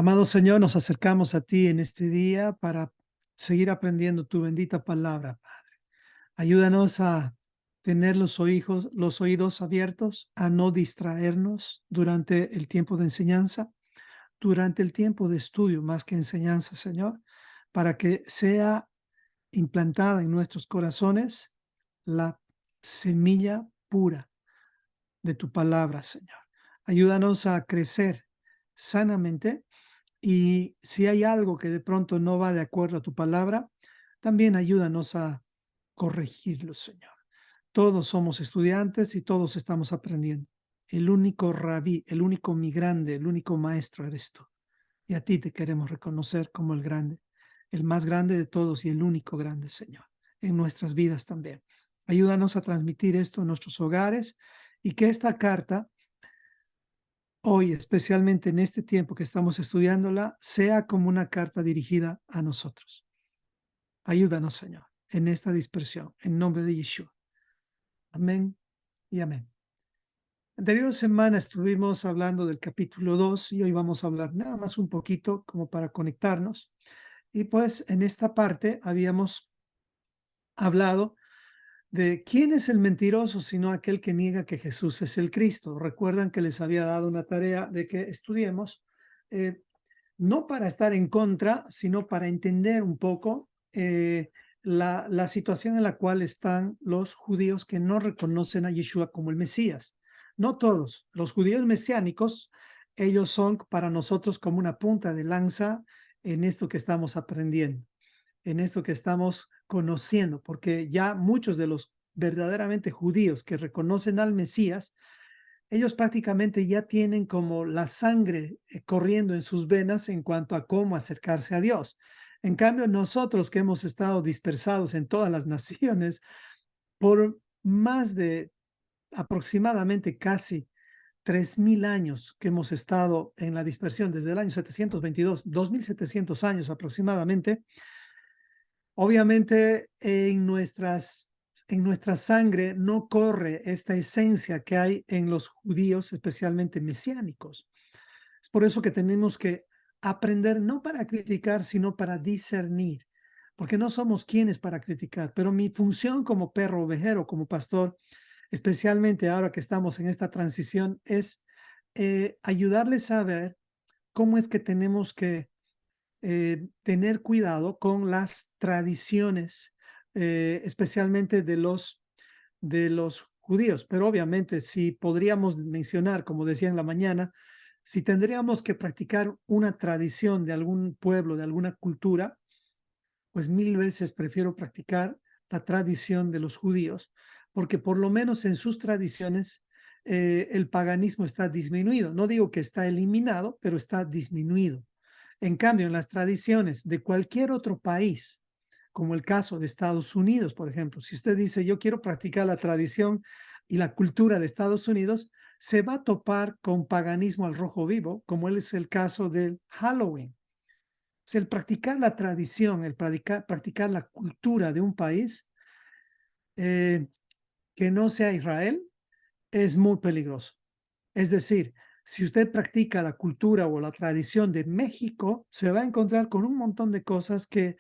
Amado Señor, nos acercamos a ti en este día para seguir aprendiendo tu bendita palabra, Padre. Ayúdanos a tener los oídos abiertos, a no distraernos durante el tiempo de enseñanza, durante el tiempo de estudio, más que enseñanza, Señor, para que sea implantada en nuestros corazones la semilla pura de tu palabra, Señor. Ayúdanos a crecer sanamente y si hay algo que de pronto no va de acuerdo a tu palabra, también ayúdanos a corregirlo, Señor. Todos somos estudiantes y todos estamos aprendiendo. El único rabí, el único mi grande, el único maestro eres tú. Y a ti te queremos reconocer como el grande, el más grande de todos y el único grande, Señor, en nuestras vidas también. Ayúdanos a transmitir esto en nuestros hogares y que esta carta hoy, especialmente en este tiempo que estamos estudiándola, sea como una carta dirigida a nosotros. Ayúdanos, Señor, en esta dispersión, en nombre de Yeshua. Amén y amén. Anterior semana estuvimos hablando del capítulo 2 y hoy vamos a hablar nada más un poquito como para conectarnos. Y pues en esta parte habíamos hablado de quién es el mentiroso, sino aquel que niega que Jesús es el Cristo. Recuerdan que les había dado una tarea de que estudiemos, eh, no para estar en contra, sino para entender un poco la situación en la cual están los judíos que no reconocen a Yeshua como el Mesías. No todos, los judíos mesiánicos, ellos son para nosotros como una punta de lanza en esto que estamos aprendiendo, en esto que estamos conociendo, porque ya muchos de los verdaderamente judíos que reconocen al Mesías, ellos prácticamente ya tienen como la sangre corriendo en sus venas en cuanto a cómo acercarse a Dios. En cambio, nosotros que hemos estado dispersados en todas las naciones por más de aproximadamente casi 3000 años que hemos estado en la dispersión desde el año 722, 2700 años aproximadamente. Obviamente en nuestra sangre no corre esta esencia que hay en los judíos, especialmente mesiánicos. Es por eso que tenemos que aprender no para criticar, sino para discernir, porque no somos quienes para criticar, pero mi función como perro ovejero, como pastor, especialmente ahora que estamos en esta transición, es ayudarles a ver cómo es que tenemos que tener cuidado con las tradiciones, especialmente de los judíos. Pero obviamente, si podríamos mencionar, como decía en la mañana, si tendríamos que practicar una tradición de algún pueblo, de alguna cultura, pues 1000 veces prefiero practicar la tradición de los judíos, porque por lo menos en sus tradiciones el paganismo está disminuido. No digo que está eliminado, pero está disminuido. En cambio, en las tradiciones de cualquier otro país, como el caso de Estados Unidos, por ejemplo, si usted dice, yo quiero practicar la tradición y la cultura de Estados Unidos, se va a topar con paganismo al rojo vivo, como es el caso del Halloween. O sea, el practicar la tradición, el practicar la cultura de un país eh, que no sea Israel es muy peligroso. Es decir, si usted practica la cultura o la tradición de México, se va a encontrar con un montón de cosas que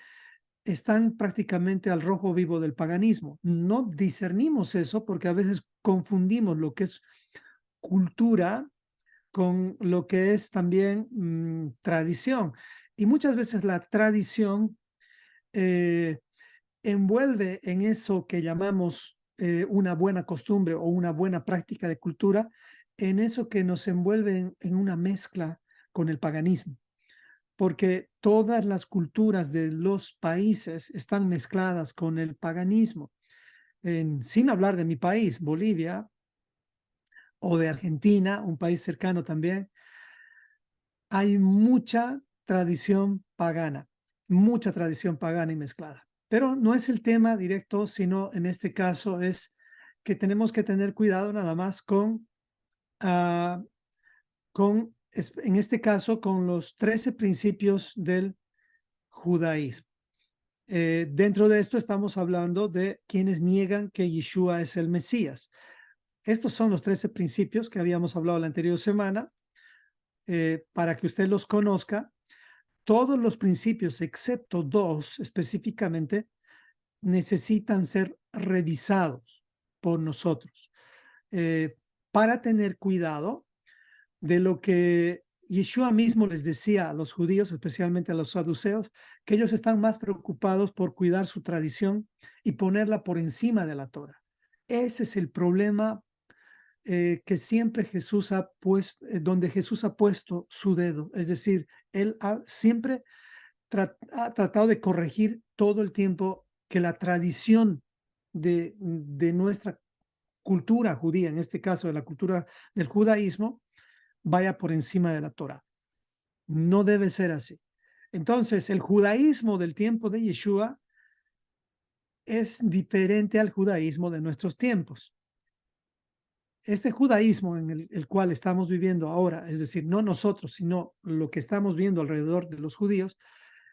están prácticamente al rojo vivo del paganismo. No discernimos eso porque a veces confundimos lo que es cultura con lo que es también tradición. Y muchas veces la tradición eh, envuelve en eso que llamamos una buena costumbre o una buena práctica de cultura, en eso que nos envuelve en una mezcla con el paganismo, porque todas las culturas de los países están mezcladas con el paganismo. Sin hablar de mi país, Bolivia, o de Argentina, un país cercano también, hay mucha tradición pagana y mezclada. Pero no es el tema directo, sino en este caso es que tenemos que tener cuidado nada más ah, en este caso, con los 13 principios del judaísmo. Dentro de esto estamos hablando de quienes niegan que Yeshua es el Mesías. Estos son los 13 principios que habíamos hablado la anterior semana, para que usted los conozca todos los principios, excepto dos específicamente, necesitan ser revisados por nosotros para tener cuidado de lo que Yeshua mismo les decía a los judíos, especialmente a los saduceos, que ellos están más preocupados por cuidar su tradición y ponerla por encima de la Torah. Ese es el problema que siempre Jesús ha puesto, donde Jesús ha puesto su dedo. Es decir, él siempre ha tratado de corregir todo el tiempo que la tradición de nuestra cultura judía, en este caso de la cultura del judaísmo, vaya por encima de la Torah. No debe ser así. Entonces, el judaísmo del tiempo de Yeshua es diferente al judaísmo de nuestros tiempos. Este judaísmo en el cual estamos viviendo ahora, es decir, no nosotros, sino lo que estamos viendo alrededor de los judíos,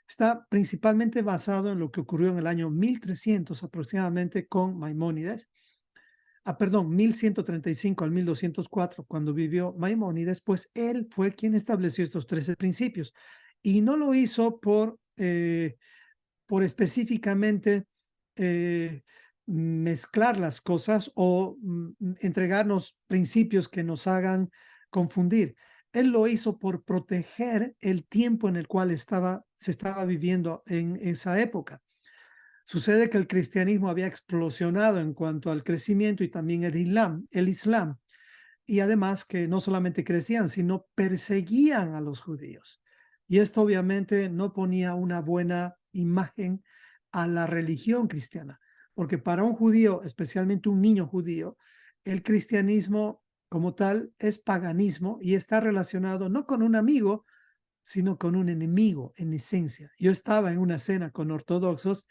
está principalmente basado en lo que ocurrió en el año 1300 aproximadamente con Maimónides. Perdón, 1135 al 1204, cuando vivió Maimónides, pues él fue quien estableció estos 13 principios. Y no lo hizo por específicamente mezclar las cosas o entregarnos principios que nos hagan confundir. Él lo hizo por proteger el tiempo en el cual se estaba viviendo en esa época. Sucede que el cristianismo había explosionado en cuanto al crecimiento y también el Islam. Y además que no solamente crecían, sino perseguían a los judíos. Y esto obviamente no ponía una buena imagen a la religión cristiana, porque para un judío, especialmente un niño judío, el cristianismo como tal es paganismo y está relacionado no con un amigo, sino con un enemigo en esencia. Yo estaba en una cena con ortodoxos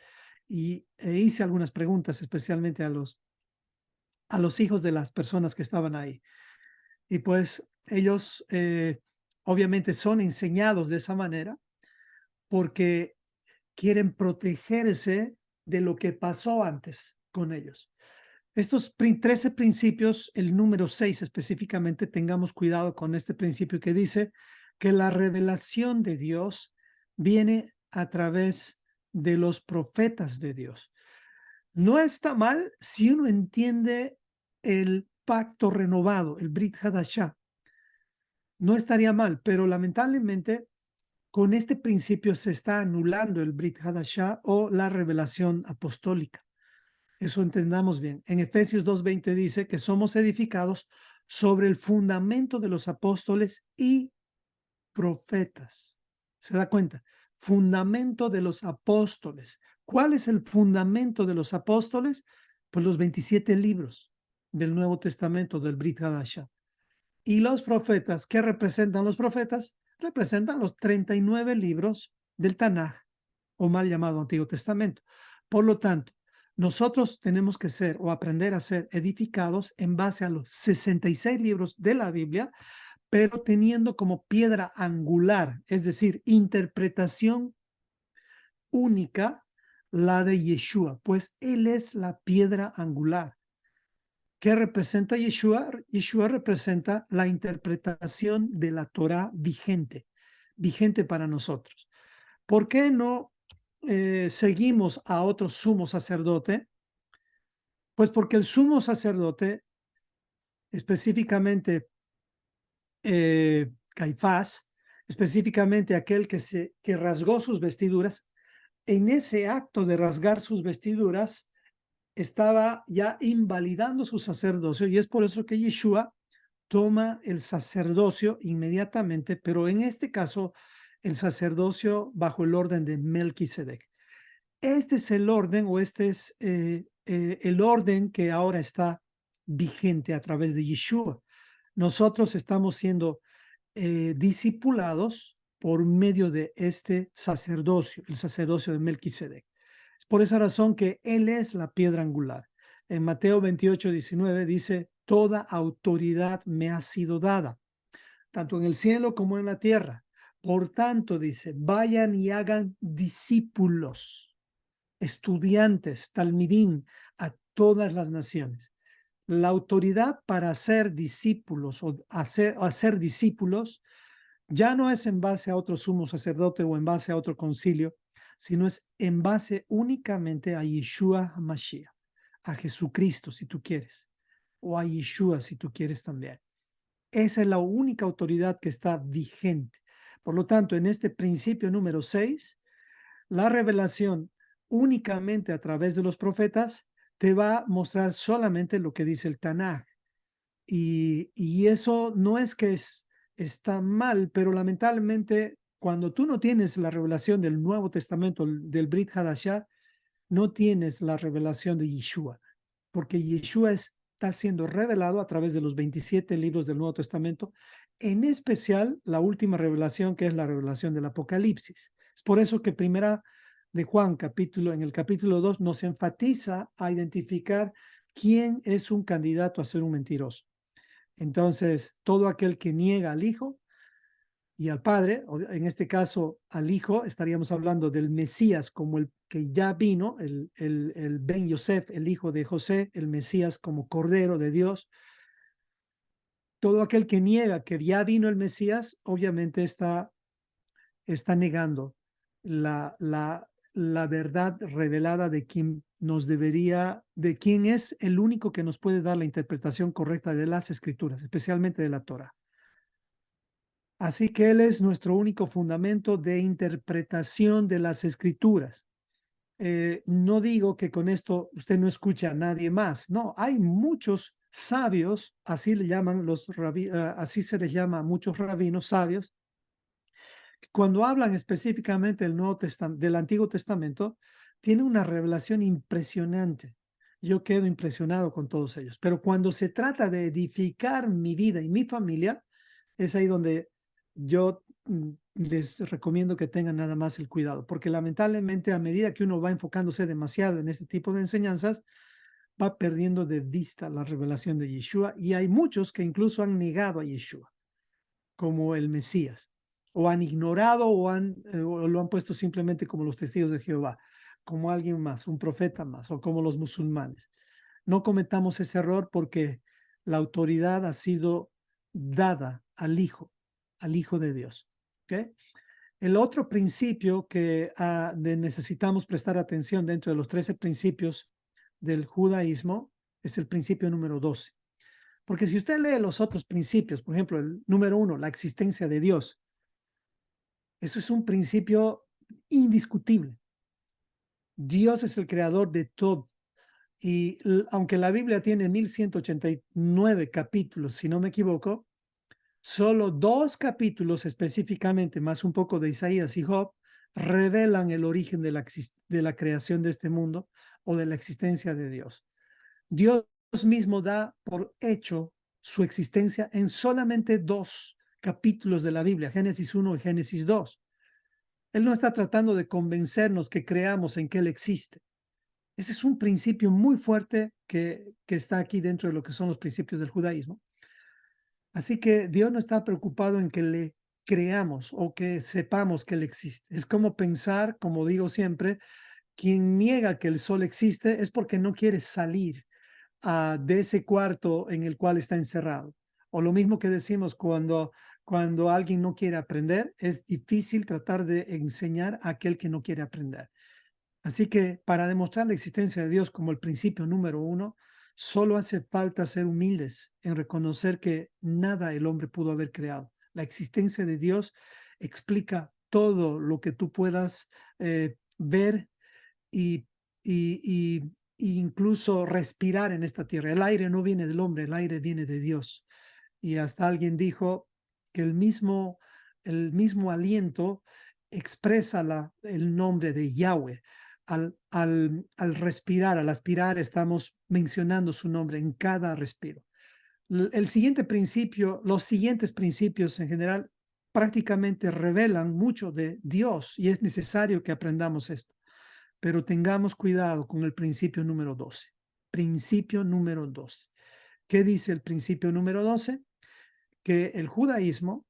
e hice algunas preguntas, especialmente a los hijos de las personas que estaban ahí. Y pues ellos obviamente son enseñados de esa manera porque quieren protegerse de lo que pasó antes con ellos. Estos 13 principios, el número 6 específicamente, tengamos cuidado con este principio que dice que la revelación de Dios viene a través de los profetas de Dios. No está mal si uno entiende el pacto renovado, el Brit Hadashah. No estaría mal, pero lamentablemente con este principio se está anulando el Brit Hadashah o la revelación apostólica. Eso entendamos bien. En Efesios 2:20 dice que somos edificados sobre el fundamento de los apóstoles y profetas. ¿Se da cuenta? Fundamento de los apóstoles. ¿Cuál es el fundamento de los apóstoles? Pues los 27 libros del Nuevo Testamento, del Brit Hadashah. Y los profetas, ¿qué representan los profetas? Representan los 39 libros del Tanaj, o mal llamado Antiguo Testamento. Por lo tanto, nosotros tenemos que ser o aprender a ser edificados en base a los 66 libros de la Biblia, pero teniendo como piedra angular, es decir, interpretación única, la de Yeshua, pues Él es la piedra angular. ¿Qué representa Yeshua? Yeshua representa la interpretación de la Torah vigente para nosotros. ¿Por qué no seguimos a otro sumo sacerdote? Pues porque el sumo sacerdote, específicamente Caifás, específicamente aquel que rasgó sus vestiduras, en ese acto de rasgar sus vestiduras, estaba ya invalidando su sacerdocio, y es por eso que Yeshua toma el sacerdocio inmediatamente, pero en este caso el sacerdocio bajo el orden de Melquisedec. Este es el orden, o este es el orden que ahora está vigente a través de Yeshua. Nosotros estamos siendo discipulados por medio de este sacerdocio, el sacerdocio de Melquisedec. Es por esa razón que Él es la piedra angular. En Mateo 28:19 dice, toda autoridad me ha sido dada, tanto en el cielo como en la tierra. Por tanto, dice, vayan y hagan discípulos, estudiantes, talmidín, a todas las naciones. La autoridad para hacer discípulos o hacer discípulos Ya no es en base a otro sumo sacerdote o en base a otro concilio, sino es en base únicamente a Yeshua HaMashiach, a Jesucristo si tú quieres, o a Yeshua si tú quieres también. Esa es la única autoridad que está vigente. Por lo tanto, en este principio número 6, la revelación únicamente a través de los profetas te va a mostrar solamente lo que dice el Tanaj. Y eso no es que está mal, pero lamentablemente cuando tú no tienes la revelación del Nuevo Testamento, del Brit Hadashah, no tienes la revelación de Yeshua, porque Yeshua está siendo revelado a través de los 27 libros del Nuevo Testamento, en especial la última revelación, que es la revelación del Apocalipsis. Es por eso que primera de Juan, en el capítulo 2, nos enfatiza a identificar quién es un candidato a ser un mentiroso. Entonces, todo aquel que niega al Hijo y al Padre, en este caso al Hijo, estaríamos hablando del Mesías como el que ya vino, el Ben Yosef, el hijo de José, el Mesías como Cordero de Dios. Todo aquel que niega que ya vino el Mesías, obviamente está negando la verdad revelada de de quién es el único que nos puede dar la interpretación correcta de las Escrituras, especialmente de la Torah. Así que Él es nuestro único fundamento de interpretación de las Escrituras. No digo que con esto usted no escuche a nadie más. No, hay muchos sabios, así le llaman así se les llama a muchos rabinos sabios, que cuando hablan específicamente del Antiguo Testamento, tienen una revelación impresionante. Yo quedo impresionado con todos ellos. Pero cuando se trata de edificar mi vida y mi familia, es ahí donde yo les recomiendo que tengan nada más el cuidado, porque lamentablemente a medida que uno va enfocándose demasiado en este tipo de enseñanzas, va perdiendo de vista la revelación de Yeshua, y hay muchos que incluso han negado a Yeshua como el Mesías, o han ignorado o lo han puesto simplemente como los testigos de Jehová, como alguien más, un profeta más, o como los musulmanes. No cometamos ese error, porque la autoridad ha sido dada al Hijo de Dios. ¿Okay? El otro principio que necesitamos prestar atención dentro de los 13 principios del judaísmo es el principio número 12. Porque si usted lee los otros principios, por ejemplo, el número 1, la existencia de Dios, eso es un principio indiscutible. Dios es el creador de todo. Y aunque la Biblia tiene 1189 capítulos, si no me equivoco, solo 2 capítulos específicamente, más un poco de Isaías y Job, revelan el origen de la creación de este mundo o de la existencia de Dios. Dios mismo da por hecho su existencia en solamente 2 capítulos de la Biblia, Génesis 1 y Génesis 2. Él no está tratando de convencernos que creamos en que Él existe. Ese es un principio muy fuerte que está aquí dentro de lo que son los principios del judaísmo. Así que Dios no está preocupado en que le creamos o que sepamos que Él existe. Es como pensar, como digo siempre, quien niega que el sol existe es porque no quiere salir de ese cuarto en el cual está encerrado. O lo mismo que decimos cuando alguien no quiere aprender, es difícil tratar de enseñar a aquel que no quiere aprender. Así que para demostrar la existencia de Dios como el principio número 1, solo hace falta ser humildes en reconocer que nada el hombre pudo haber creado. La existencia de Dios explica todo lo que tú puedas ver y, y incluso respirar en esta tierra. El aire no viene del hombre, el aire viene de Dios. Y hasta alguien dijo que el mismo aliento expresa el nombre de Yahweh. Al respirar, al aspirar, estamos mencionando su nombre en cada respiro. El siguiente principio, los siguientes principios en general prácticamente revelan mucho de Dios, y es necesario que aprendamos esto. Pero tengamos cuidado con el principio número 12. Principio número 12. ¿Qué dice el principio número 12? Que el judaísmo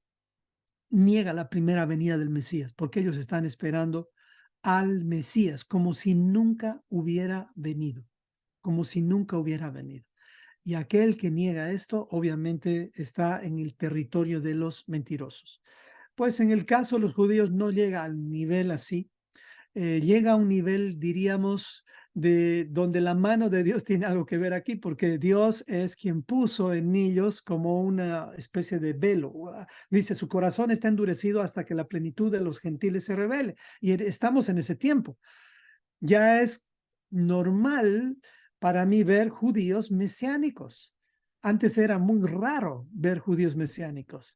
niega la primera venida del Mesías, porque ellos están esperando al Mesías como si nunca hubiera venido, como si nunca hubiera venido. Y aquel que niega esto, obviamente, está en el territorio de los mentirosos. Pues en el caso de los judíos no llega al nivel así, llega a un nivel, diríamos, de donde la mano de Dios tiene algo que ver aquí, porque Dios es quien puso en ellos como una especie de velo. Dice, su corazón está endurecido hasta que la plenitud de los gentiles se revele. Y estamos en ese tiempo. Ya es normal para mí ver judíos mesiánicos. Antes era muy raro ver judíos mesiánicos.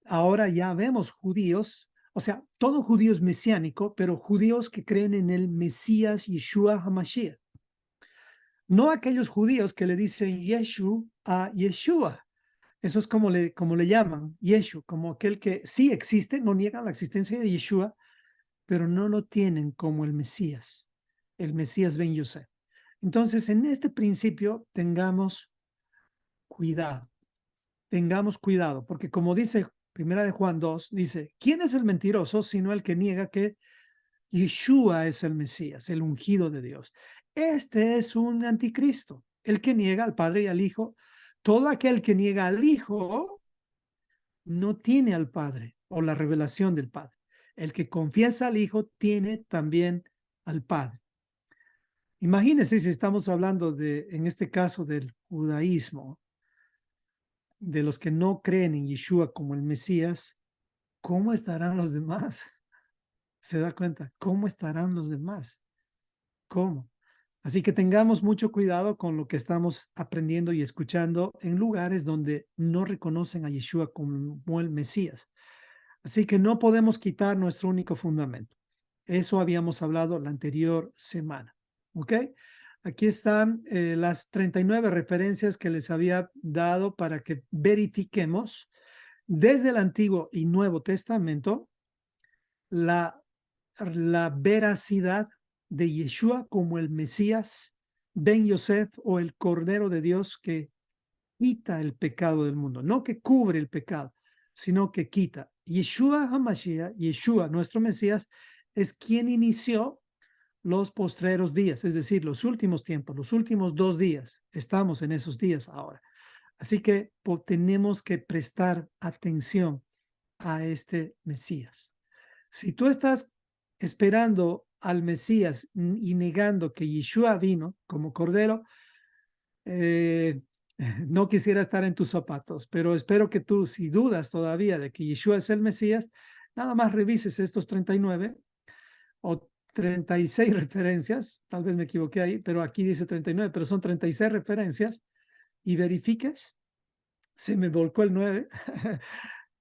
Ahora ya vemos judíos, o sea, todo judío es mesiánico, pero judíos que creen en el Mesías Yeshua HaMashiach. No aquellos judíos que le dicen Yeshu a Yeshua. Eso es como le llaman, Yeshu, como aquel que sí existe, no niegan la existencia de Yeshua, pero no lo tienen como el Mesías Ben Yosef. Entonces, en este principio, cuidado, tengamos cuidado, porque como dice Primera de Juan 2, dice, ¿quién es el mentiroso sino el que niega que Yeshua es el Mesías, el ungido de Dios? Este es un anticristo, el que niega al Padre y al Hijo. Todo aquel que niega al Hijo no tiene al Padre o la revelación del Padre. El que confiesa al Hijo tiene también al Padre. Imagínense si estamos hablando en este caso, del judaísmo, de los que no creen en Yeshua como el Mesías, ¿cómo estarán los demás? ¿Se da cuenta? ¿Cómo estarán los demás? ¿Cómo? Así que tengamos mucho cuidado con lo que estamos aprendiendo y escuchando en lugares donde no reconocen a Yeshua como el Mesías. Así que no podemos quitar nuestro único fundamento. Eso habíamos hablado la anterior semana. ¿Ok? Aquí están las 39 referencias que les había dado para que verifiquemos desde el Antiguo y Nuevo Testamento la, la veracidad de Yeshua como el Mesías, Ben Yosef o el Cordero de Dios que quita el pecado del mundo, no que cubre el pecado, sino que quita. Yeshua HaMashiach, Yeshua, nuestro Mesías, es quien inició los postreros días, es decir, los últimos tiempos, los últimos 2 días. Estamos en esos días ahora. Así que tenemos que prestar atención a este Mesías. Si tú estás esperando al Mesías y negando que Yeshua vino como Cordero, eh, no quisiera estar en tus zapatos, pero espero que tú, si dudas todavía de que Yeshua es el Mesías, nada más revises estos 39 o 36 referencias, tal vez me equivoqué ahí, pero aquí dice 39, pero son 36 referencias, y verifiques, se me volcó el 9,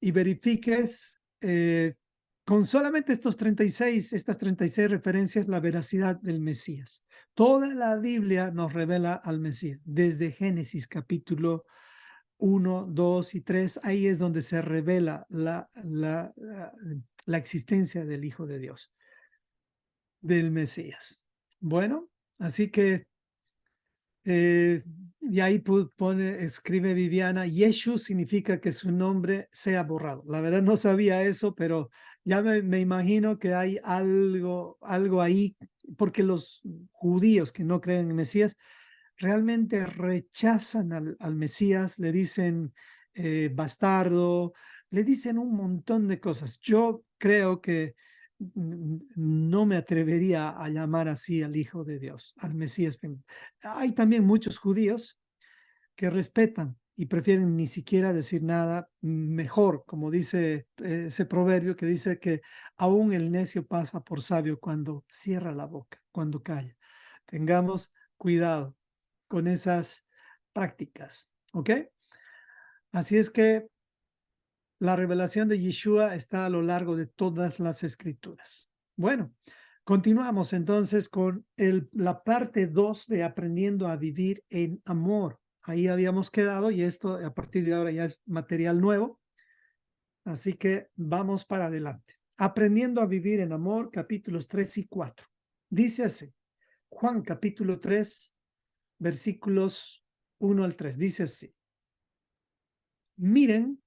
y verifiques con solamente estas 36 referencias, la veracidad del Mesías. Toda la Biblia nos revela al Mesías, desde Génesis capítulo 1, 2 y 3, ahí es donde se revela la existencia del Hijo de Dios, del Mesías. Bueno, así que y ahí escribe Viviana, Yeshu significa que su nombre sea borrado. La verdad no sabía eso, pero ya me imagino que hay algo ahí, porque los judíos que no creen en Mesías realmente rechazan al Mesías, le dicen bastardo, le dicen un montón de cosas. Yo creo que no me atrevería a llamar así al Hijo de Dios, al Mesías. Hay también muchos judíos que respetan y prefieren ni siquiera decir nada mejor, como dice ese proverbio que dice que aún el necio pasa por sabio cuando cierra la boca, cuando calla. Tengamos cuidado con esas prácticas, ¿ok? Así es que la revelación de Yeshua está a lo largo de todas las escrituras. Bueno, continuamos entonces con la parte 2 de aprendiendo a vivir en amor. Ahí habíamos quedado y esto a partir de ahora ya es material nuevo. Así que vamos para adelante. Aprendiendo a vivir en amor, capítulos 3 y 4. Dice así, Juan capítulo 3, versículos 1 al 3. Dice así, miren.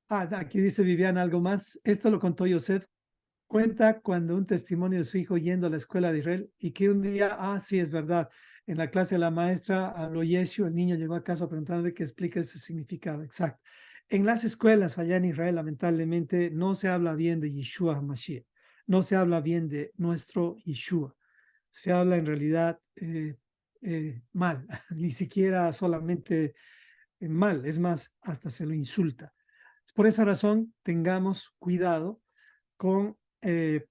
Aquí dice Viviana algo más. Esto lo contó Yosef. Cuenta cuando un testimonio de su hijo yendo a la escuela de Israel y que un día, sí, es verdad, en la clase de la maestra habló Yeshua, el niño llegó a casa preguntándole que explique ese significado. Exacto. En las escuelas allá en Israel, lamentablemente, no se habla bien de Yeshua HaMashiach, no se habla bien de nuestro Yeshua, se habla en realidad mal, ni siquiera solamente mal, es más, hasta se lo insulta. Por esa razón, tengamos cuidado con, eh,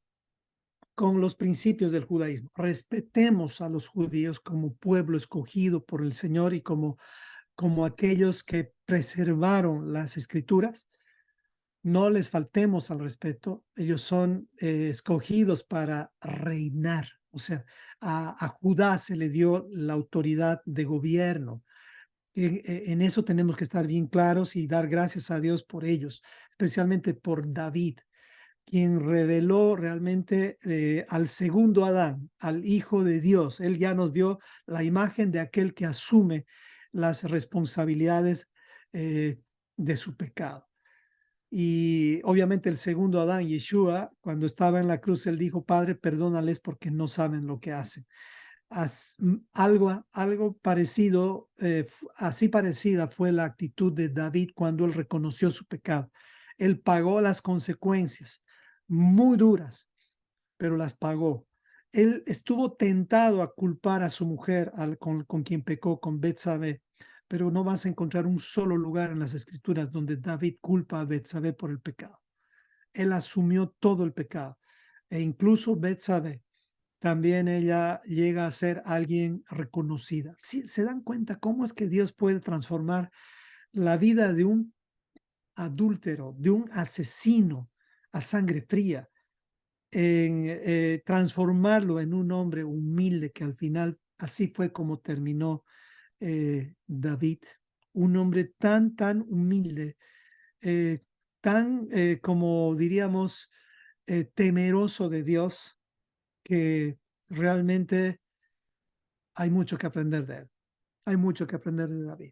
con los principios del judaísmo. Respetemos a los judíos como pueblo escogido por el Señor y como aquellos que preservaron las escrituras. No les faltemos al respeto. Ellos son escogidos para reinar. O sea, a Judá se le dio la autoridad de gobierno. En eso tenemos que estar bien claros y dar gracias a Dios por ellos, especialmente por David, quien reveló realmente al segundo Adán, al Hijo de Dios. Él ya nos dio la imagen de aquel que asume las responsabilidades de su pecado. Y obviamente el segundo Adán, Yeshua, cuando estaba en la cruz, él dijo, Padre, perdónales porque no saben lo que hacen. Algo parecido, así parecida fue la actitud de David cuando él reconoció su pecado. Él pagó las consecuencias muy duras, pero las pagó. Él estuvo tentado a culpar a su mujer con quien pecó, con Betsabé, pero no vas a encontrar un solo lugar en las escrituras donde David culpa a Betsabé por el pecado. Él asumió todo el pecado e incluso Betsabé también ella llega a ser alguien reconocida. ¿Sí, se dan cuenta cómo es que Dios puede transformar la vida de un adúltero, de un asesino a sangre fría, en transformarlo en un hombre humilde que al final así fue como terminó David, un hombre tan humilde, tan como diríamos temeroso de Dios que realmente hay mucho que aprender de él. Hay mucho que aprender de David.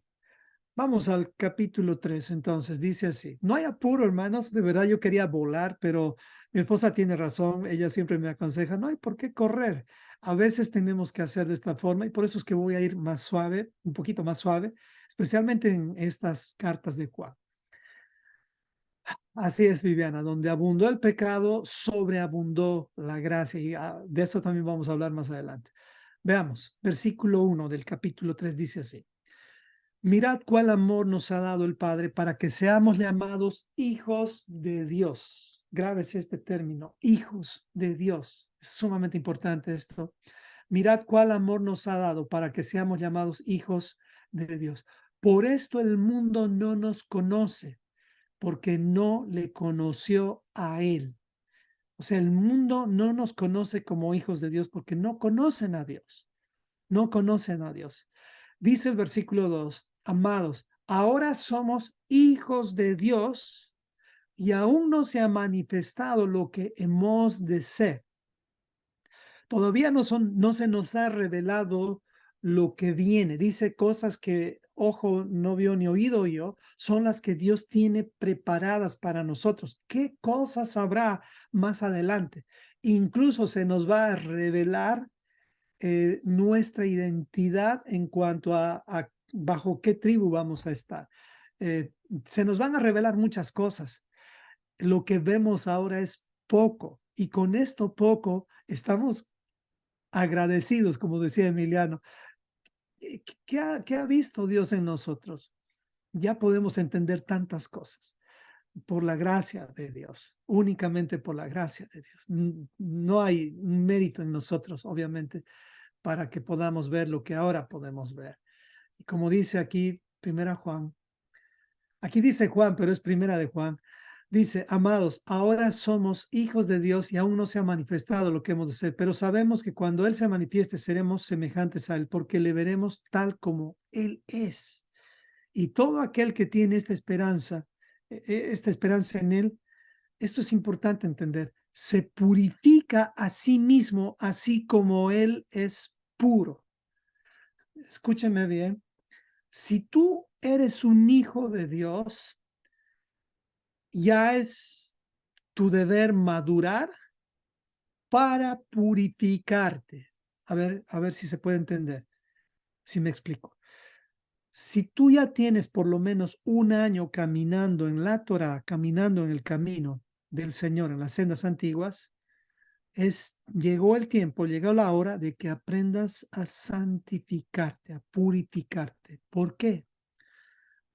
Vamos al capítulo 3, entonces, dice así, no hay apuro, hermanos, de verdad yo quería volar, pero mi esposa tiene razón, ella siempre me aconseja, no hay por qué correr, a veces tenemos que hacer de esta forma y por eso es que voy a ir más suave, un poquito más suave, especialmente en estas cartas de Juan. Así es, Viviana, donde abundó el pecado, sobreabundó la gracia y de eso también vamos a hablar más adelante. Veamos, versículo 1 del capítulo 3 dice así. Mirad cuál amor nos ha dado el Padre para que seamos llamados hijos de Dios. Grábese este término, hijos de Dios. Es sumamente importante esto. Mirad cuál amor nos ha dado para que seamos llamados hijos de Dios. Por esto el mundo no nos conoce, porque no le conoció a Él. O sea, el mundo no nos conoce como hijos de Dios porque no conocen a Dios. No conocen a Dios. Dice el versículo 2, amados, ahora somos hijos de Dios y aún no se ha manifestado lo que hemos de ser. Todavía no se nos ha revelado lo que viene. Dice cosas que ojo no vio ni oído yo, son las que Dios tiene preparadas para nosotros. ¿Qué cosas habrá más adelante? Incluso se nos va a revelar nuestra identidad en cuanto a bajo qué tribu vamos a estar. Se nos van a revelar muchas cosas. Lo que vemos ahora es poco y con esto poco estamos agradecidos, como decía Emiliano. ¿Qué ha visto Dios en nosotros? Ya podemos entender tantas cosas por la gracia de Dios, únicamente por la gracia de Dios. No hay mérito en nosotros, obviamente, para que podamos ver lo que ahora podemos ver. Y como dice aquí, primera Juan, aquí dice Juan, pero es primera de Juan, dice, amados, ahora somos hijos de Dios y aún no se ha manifestado lo que hemos de ser, pero sabemos que cuando Él se manifieste seremos semejantes a Él, porque le veremos tal como Él es. Y todo aquel que tiene esta esperanza en Él, esto es importante entender, se purifica a sí mismo, así como Él es puro. Escúcheme bien, si tú eres un hijo de Dios, ya es tu deber madurar para purificarte. A ver si se puede entender, si me explico. Si tú ya tienes por lo menos un año caminando en la Torah, caminando en el camino del Señor, en las sendas antiguas, llegó el tiempo, llegó la hora de que aprendas a santificarte, a purificarte. ¿Por qué?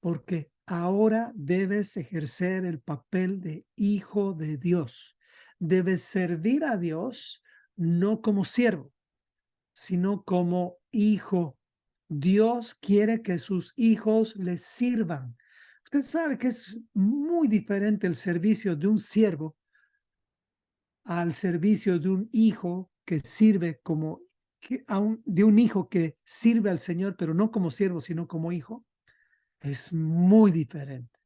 Porque ahora debes ejercer el papel de hijo de Dios. Debes servir a Dios no como siervo, sino como hijo. Dios quiere que sus hijos le sirvan. Usted sabe que es muy diferente el servicio de un siervo al servicio de un hijo que sirve como, de un hijo que sirve al Señor, pero no como siervo, sino como hijo. Es muy diferente.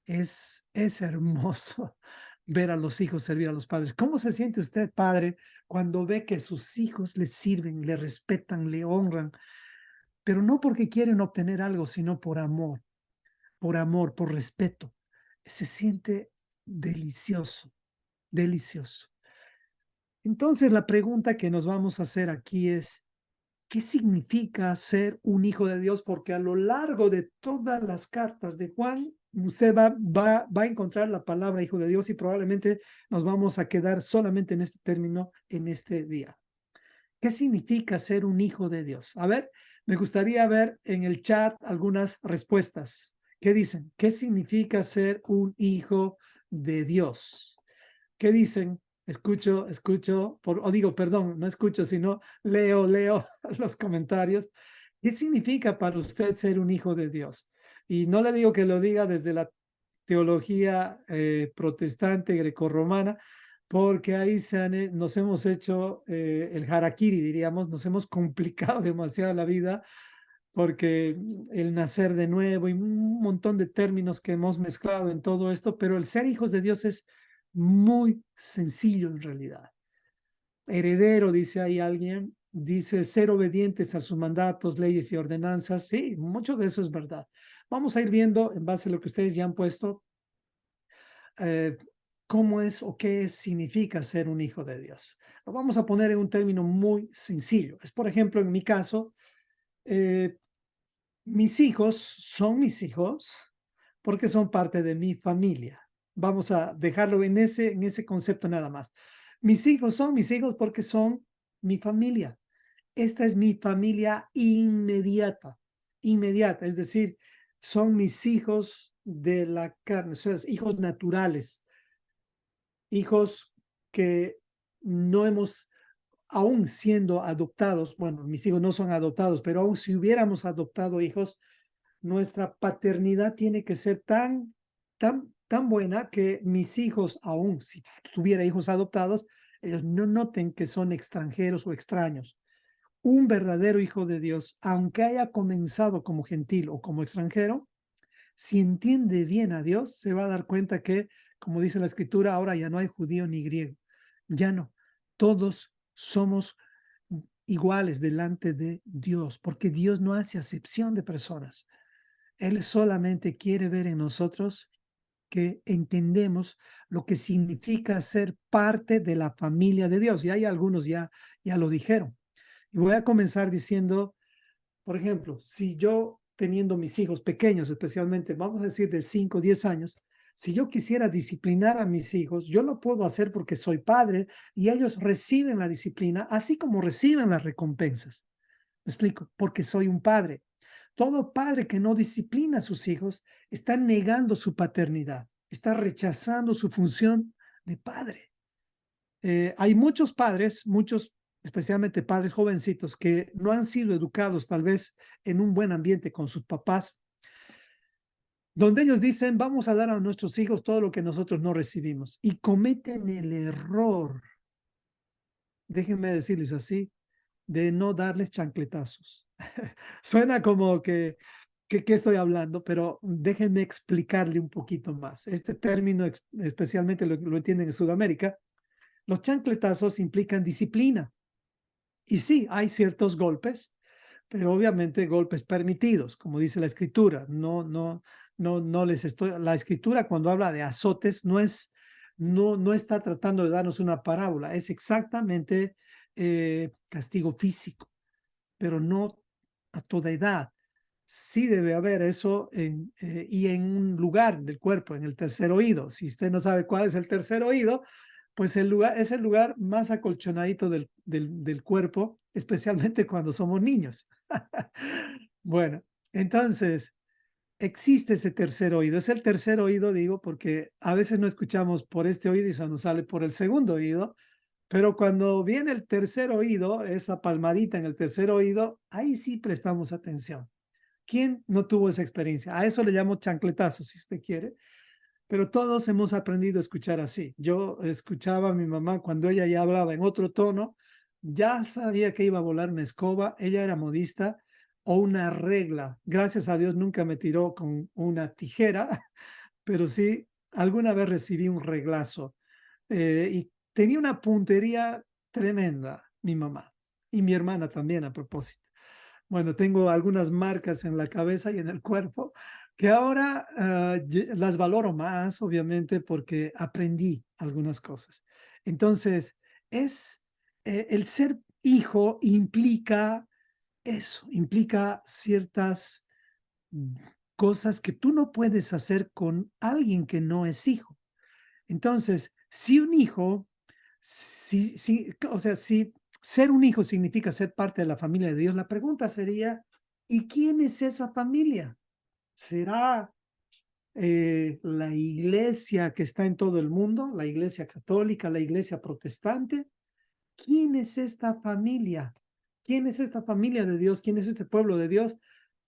Es hermoso ver a los hijos servir a los padres. ¿Cómo se siente usted, padre, cuando ve que sus hijos le sirven, le respetan, le honran, pero no porque quieren obtener algo, sino por amor, por respeto? Se siente delicioso, delicioso. Entonces, la pregunta que nos vamos a hacer aquí es, ¿qué significa ser un hijo de Dios? Porque a lo largo de todas las cartas de Juan, usted va a encontrar la palabra hijo de Dios y probablemente nos vamos a quedar solamente en este término en este día. ¿Qué significa ser un hijo de Dios? A ver, me gustaría ver en el chat algunas respuestas. ¿Qué dicen? ¿Qué significa ser un hijo de Dios? ¿Qué dicen? O digo, perdón, no escucho, sino leo los comentarios. ¿Qué significa para usted ser un hijo de Dios? Y no le digo que lo diga desde la teología protestante grecorromana, porque ahí nos hemos hecho el harakiri, diríamos, nos hemos complicado demasiado la vida, porque el nacer de nuevo y un montón de términos que hemos mezclado en todo esto, pero el ser hijos de Dios es muy sencillo en realidad. Heredero, dice ahí alguien, dice ser obedientes a sus mandatos, leyes y ordenanzas. Sí, mucho de eso es verdad. Vamos a ir viendo en base a lo que ustedes ya han puesto eh, cómo es o qué significa ser un hijo de Dios. Lo vamos a poner en un término muy sencillo. Es, por ejemplo, en mi caso, eh, mis hijos son mis hijos porque son parte de mi familia. Vamos a dejarlo en ese concepto nada más. Mis hijos son mis hijos porque son mi familia. Esta es mi familia inmediata, inmediata, es decir, son mis hijos de la carne, son hijos naturales, hijos que no hemos, aún siendo adoptados, bueno, mis hijos no son adoptados, pero aún si hubiéramos adoptado hijos, nuestra paternidad tiene que ser tan buena que mis hijos, aún si tuviera hijos adoptados, ellos no noten que son extranjeros o extraños. Un verdadero hijo de Dios, aunque haya comenzado como gentil o como extranjero, si entiende bien a Dios, se va a dar cuenta que, como dice la escritura, ahora ya no hay judío ni griego. Ya no. Todos somos iguales delante de Dios, porque Dios no hace acepción de personas. Él solamente quiere ver en nosotros que entendemos lo que significa ser parte de la familia de Dios. Y hay algunos ya lo dijeron. Y voy a comenzar diciendo, por ejemplo, si yo teniendo mis hijos pequeños, especialmente, vamos a decir de 5 o 10 años, si yo quisiera disciplinar a mis hijos, yo lo puedo hacer porque soy padre y ellos reciben la disciplina, así como reciben las recompensas. ¿Me explico? Porque soy un padre. Todo padre que no disciplina a sus hijos está negando su paternidad, está rechazando su función de padre. Hay muchos padres, muchos, especialmente padres jovencitos, que no han sido educados tal vez en un buen ambiente con sus papás, donde ellos dicen, vamos a dar a nuestros hijos todo lo que nosotros no recibimos. Y cometen el error, déjenme decirles así, de no darles chancletazos. Suena como que estoy hablando, pero déjenme explicarle un poquito más. Este término especialmente lo entienden en Sudamérica. Los chancletazos implican disciplina. Y sí, hay ciertos golpes, pero obviamente golpes permitidos, como dice la escritura. No les estoy. La escritura cuando habla de azotes no está tratando de darnos una parábola, es exactamente castigo físico, pero no a toda edad. sí debe haber eso y en un lugar del cuerpo, en el tercer oído. Si usted no sabe cuál es el tercer oído, pues el lugar es el lugar más acolchonadito del cuerpo, especialmente cuando somos niños. Bueno, entonces existe ese tercer oído. Es el tercer oído, digo, porque a veces no escuchamos por este oído y eso nos sale por el segundo oído, pero cuando viene el tercer oído, esa palmadita en el tercer oído, ahí sí prestamos atención. ¿Quién no tuvo esa experiencia? A eso le llamo chancletazo, si usted quiere, pero todos hemos aprendido a escuchar así. Yo escuchaba a mi mamá cuando ella ya hablaba en otro tono, ya sabía que iba a volar una escoba, ella era modista o una regla. Gracias a Dios nunca me tiró con una tijera, pero sí alguna vez recibí un reglazo y tenía una puntería tremenda mi mamá y mi hermana también a propósito. Bueno, tengo algunas marcas en la cabeza y en el cuerpo que ahora las valoro más, obviamente, porque aprendí algunas cosas. Entonces, es el ser hijo implica eso, implica ciertas mm, cosas que tú no puedes hacer con alguien que no es hijo. Entonces, si un hijo, o sea, si ser un hijo significa ser parte de la familia de Dios, la pregunta sería, ¿y quién es esa familia? ¿Será la iglesia que está en todo el mundo, la iglesia católica, la iglesia protestante? ¿Quién es esta familia? ¿Quién es esta familia de Dios? ¿Quién es este pueblo de Dios?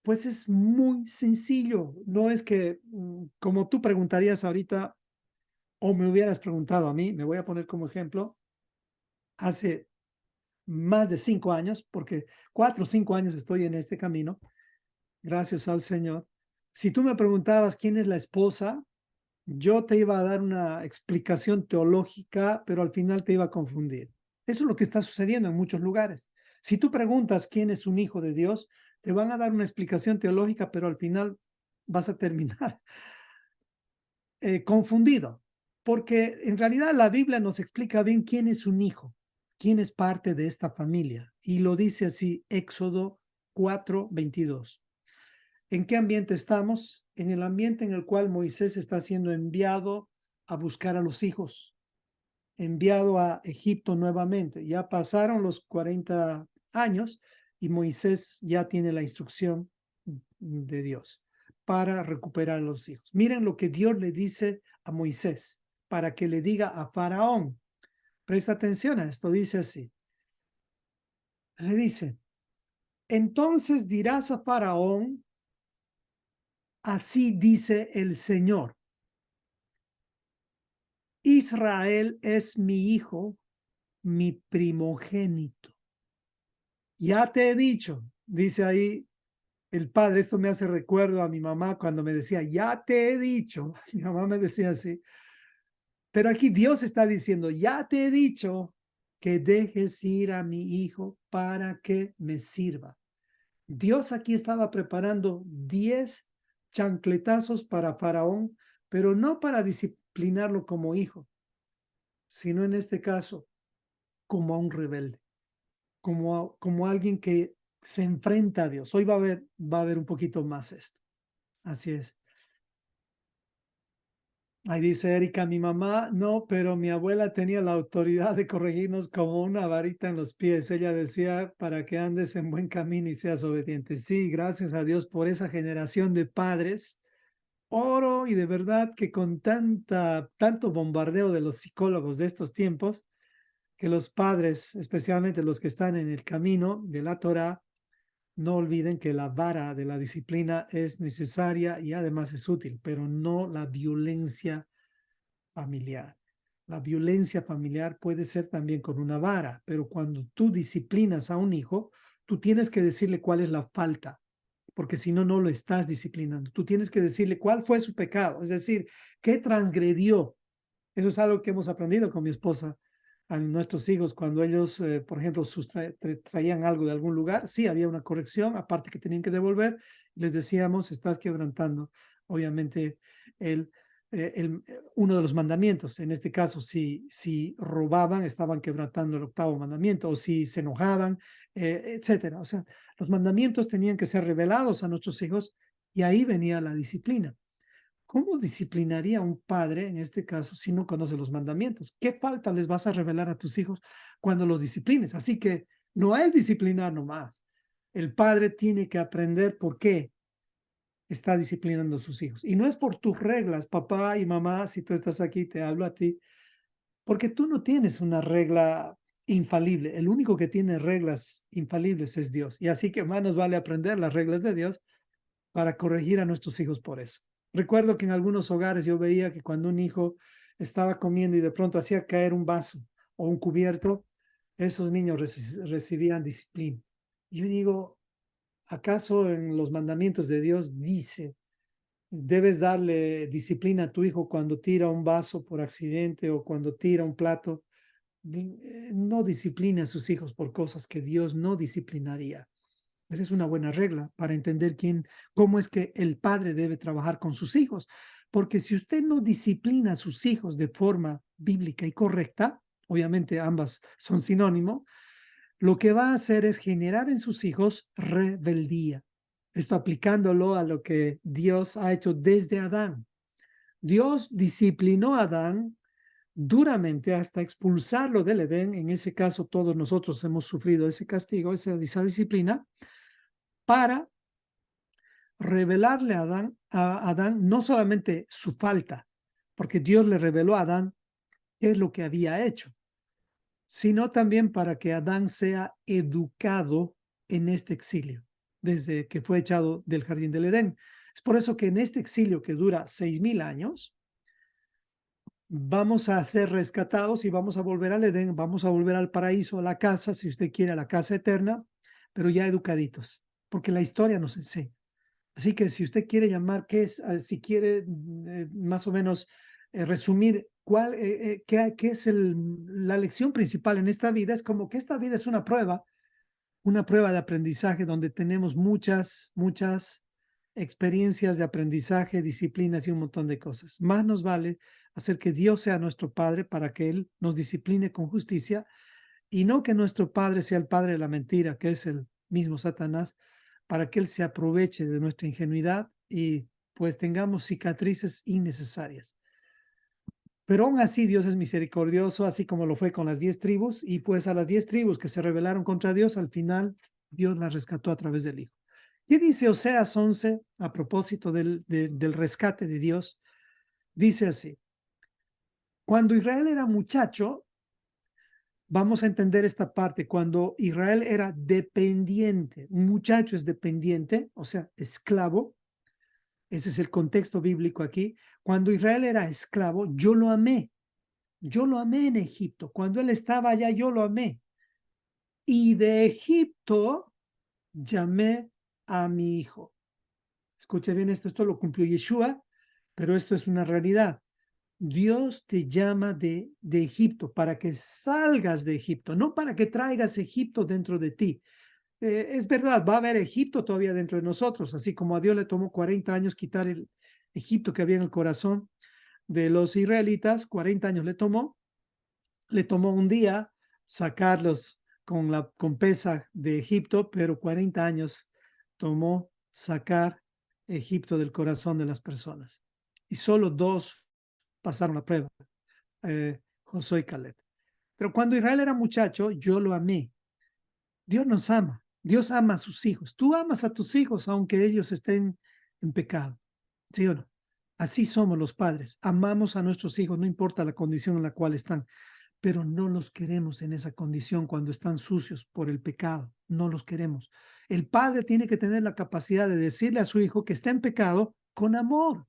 Pues es muy sencillo. No es que, como tú preguntarías ahorita, o me hubieras preguntado a mí, me voy a poner como ejemplo, hace más de 5 años, porque 4 o 5 años estoy en este camino, gracias al Señor. Si tú me preguntabas quién es la esposa, yo te iba a dar una explicación teológica, pero al final te iba a confundir. Eso es lo que está sucediendo en muchos lugares. Si tú preguntas quién es un hijo de Dios, te van a dar una explicación teológica, pero al final vas a terminar confundido, porque en realidad la Biblia nos explica bien quién es un hijo, quién es parte de esta familia. Y lo dice así, Éxodo 4:22. ¿En qué ambiente estamos? En el ambiente en el cual Moisés está siendo enviado a buscar a los hijos, enviado a Egipto nuevamente. Ya pasaron los 40 años y Moisés ya tiene la instrucción de Dios para recuperar a los hijos. Miren lo que Dios le dice a Moisés para que le diga a Faraón. Presta atención a esto, dice así. Le dice, entonces dirás a Faraón, así dice el Señor, Israel es mi hijo, mi primogénito. Ya te he dicho, dice ahí el padre, esto me hace recuerdo a mi mamá cuando me decía, ya te he dicho, mi mamá me decía así, pero aquí Dios está diciendo, ya te he dicho que dejes ir a mi hijo para que me sirva. Dios aquí estaba preparando 10 chancletazos para Faraón, pero no para disciplinarlo como hijo, sino en este caso como a un rebelde, como a alguien que se enfrenta a Dios. Hoy va a haber un poquito más esto. Así es. Ahí dice Erika, mi mamá no, pero mi abuela tenía la autoridad de corregirnos como una varita en los pies. Ella decía, para que andes en buen camino y seas obediente. Sí, gracias a Dios por esa generación de padres. Oro y de verdad que con tanto bombardeo de los psicólogos de estos tiempos, que los padres, especialmente los que están en el camino de la Torá, no olviden que la vara de la disciplina es necesaria y además es útil, pero no la violencia familiar. La violencia familiar puede ser también con una vara, pero cuando tú disciplinas a un hijo, tú tienes que decirle cuál es la falta, porque si no, no lo estás disciplinando. Tú tienes que decirle cuál fue su pecado, es decir, qué transgredió. Eso es algo que hemos aprendido con mi esposa a nuestros hijos cuando ellos, por ejemplo, traían algo de algún lugar. Sí, había una corrección, aparte que tenían que devolver. Les decíamos, estás quebrantando, obviamente, el uno de los mandamientos. En este caso, si robaban, estaban quebrantando el octavo mandamiento, o si se enojaban, etcétera. O sea, los mandamientos tenían que ser revelados a nuestros hijos y ahí venía la disciplina. ¿Cómo disciplinaría un padre en este caso si no conoce los mandamientos? ¿Qué falta les vas a revelar a tus hijos cuando los disciplines? Así que no es disciplinar nomás. El padre tiene que aprender por qué está disciplinando a sus hijos. Y no es por tus reglas, papá y mamá, si tú estás aquí, te hablo a ti, porque tú no tienes una regla infalible. El único que tiene reglas infalibles es Dios. Y así que más nos vale aprender las reglas de Dios para corregir a nuestros hijos por eso. Recuerdo que en algunos hogares yo veía que cuando un hijo estaba comiendo y de pronto hacía caer un vaso o un cubierto, esos niños recibían disciplina. Yo digo, ¿acaso en los mandamientos de Dios dice, debes darle disciplina a tu hijo cuando tira un vaso por accidente o cuando tira un plato? No disciplina a sus hijos por cosas que Dios no disciplinaría. Esa es una buena regla para entender cómo es que el padre debe trabajar con sus hijos. Porque si usted no disciplina a sus hijos de forma bíblica y correcta, obviamente ambas son sinónimo, lo que va a hacer es generar en sus hijos rebeldía. Esto aplicándolo a lo que Dios ha hecho desde Adán. Dios disciplinó a Adán duramente hasta expulsarlo del Edén. En ese caso, todos nosotros hemos sufrido ese castigo, esa disciplina, para revelarle a Adán no solamente su falta, porque Dios le reveló a Adán qué es lo que había hecho, sino también para que Adán sea educado en este exilio, desde que fue echado del jardín del Edén. Es por eso que en este exilio que dura 6,000 años, vamos a ser rescatados y vamos a volver al Edén, vamos a volver al paraíso, a la casa, si usted quiere, a la casa eterna, pero ya educaditos, porque la historia nos enseña. Así que si usted quiere llamar, ¿qué es? Si quiere más o menos resumir qué es la lección principal en esta vida, es como que esta vida es una prueba de aprendizaje donde tenemos muchas experiencias de aprendizaje, disciplinas y un montón de cosas. Más nos vale hacer que Dios sea nuestro Padre para que Él nos discipline con justicia y no que nuestro Padre sea el Padre de la mentira, que es el mismo Satanás, para que Él se aproveche de nuestra ingenuidad y pues tengamos cicatrices innecesarias. Pero aún así Dios es misericordioso, así como lo fue con las 10 tribus, y pues a las 10 tribus que se rebelaron contra Dios, al final Dios las rescató a través del Hijo. ¿Qué dice Oseas 11 a propósito del rescate de Dios? Dice así, cuando Israel era muchacho, vamos a entender esta parte, cuando Israel era dependiente, un muchacho es dependiente, o sea, esclavo, ese es el contexto bíblico aquí, cuando Israel era esclavo, yo lo amé en Egipto, cuando él estaba allá, yo lo amé, y de Egipto llamé a mi hijo. Escuche bien esto lo cumplió Yeshua, pero esto es una realidad. Dios te llama de Egipto para que salgas de Egipto, no para que traigas Egipto dentro de ti. Es verdad, va a haber Egipto todavía dentro de nosotros, así como a Dios le tomó 40 años quitar el Egipto que había en el corazón de los israelitas, 40 años le tomó un día sacarlos con Pesaj de Egipto, pero 40 años tomó sacar Egipto del corazón de las personas. Y solo dos pasaron la prueba, Josué y Caleb. Pero cuando Israel era muchacho, yo lo amé. Dios nos ama. Dios ama a sus hijos. Tú amas a tus hijos aunque ellos estén en pecado. ¿Sí o no? Así somos los padres. Amamos a nuestros hijos, no importa la condición en la cual están, pero no los queremos en esa condición cuando están sucios por el pecado. No los queremos. El padre tiene que tener la capacidad de decirle a su hijo que está en pecado con amor,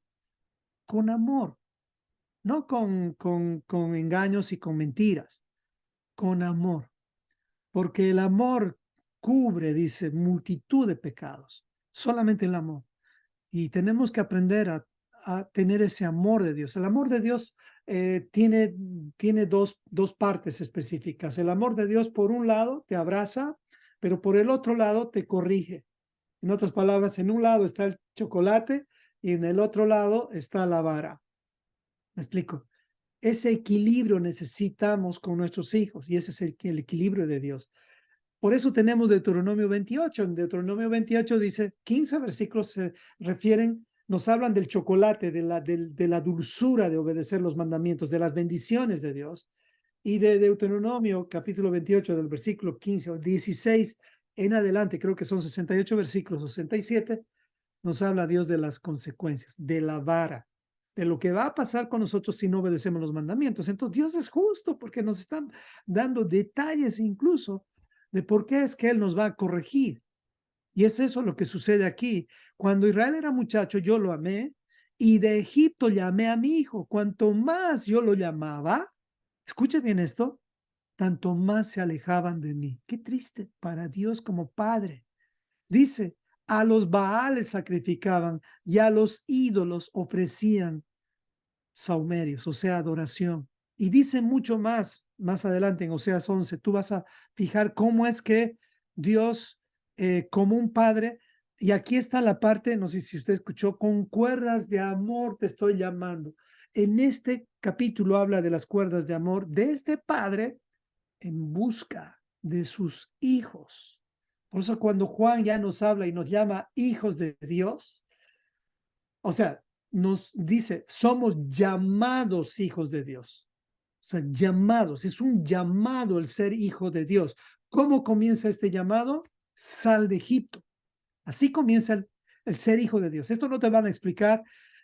no con engaños y con mentiras, con amor. Porque el amor cubre, dice, multitud de pecados. Solamente el amor. Y tenemos que aprender a tener ese amor de Dios. El amor de Dios tiene dos partes específicas. El amor de Dios, por un lado, te abraza, pero por el otro lado te corrige. En otras palabras, en un lado está el chocolate y en el otro lado está la vara. Me explico. Ese equilibrio necesitamos con nuestros hijos y ese es el equilibrio de Dios. Por eso tenemos Deuteronomio 28. En Deuteronomio 28 dice, 15 versículos se refieren, nos hablan del chocolate, de la dulzura de obedecer los mandamientos, de las bendiciones de Dios. Y de Deuteronomio capítulo 28 del versículo 15 o 16 en adelante, creo que son 68 versículos o 67, nos habla Dios de las consecuencias, de la vara, de lo que va a pasar con nosotros si no obedecemos los mandamientos. Entonces Dios es justo porque nos están dando detalles incluso de por qué es que Él nos va a corregir. Y es eso lo que sucede aquí. Cuando Israel era muchacho, yo lo amé y de Egipto llamé a mi hijo. Cuanto más yo lo llamaba, escuche bien esto, tanto más se alejaban de mí. Qué triste para Dios como padre. Dice, a los Baales sacrificaban y a los ídolos ofrecían saumerios, o sea, adoración. Y dice mucho más adelante en Oseas 11, tú vas a fijar cómo es que Dios, como un padre, y aquí está la parte, no sé si usted escuchó, con cuerdas de amor te estoy llamando. En este capítulo habla de las cuerdas de amor de este padre en busca de sus hijos. Por eso cuando Juan ya nos habla y nos llama hijos de Dios, o sea, nos dice, somos llamados hijos de Dios. O sea, llamados, es un llamado el ser hijo de Dios. ¿Cómo comienza este llamado? Sal de Egipto. Así comienza el ser hijo de Dios. Esto no te van a explicar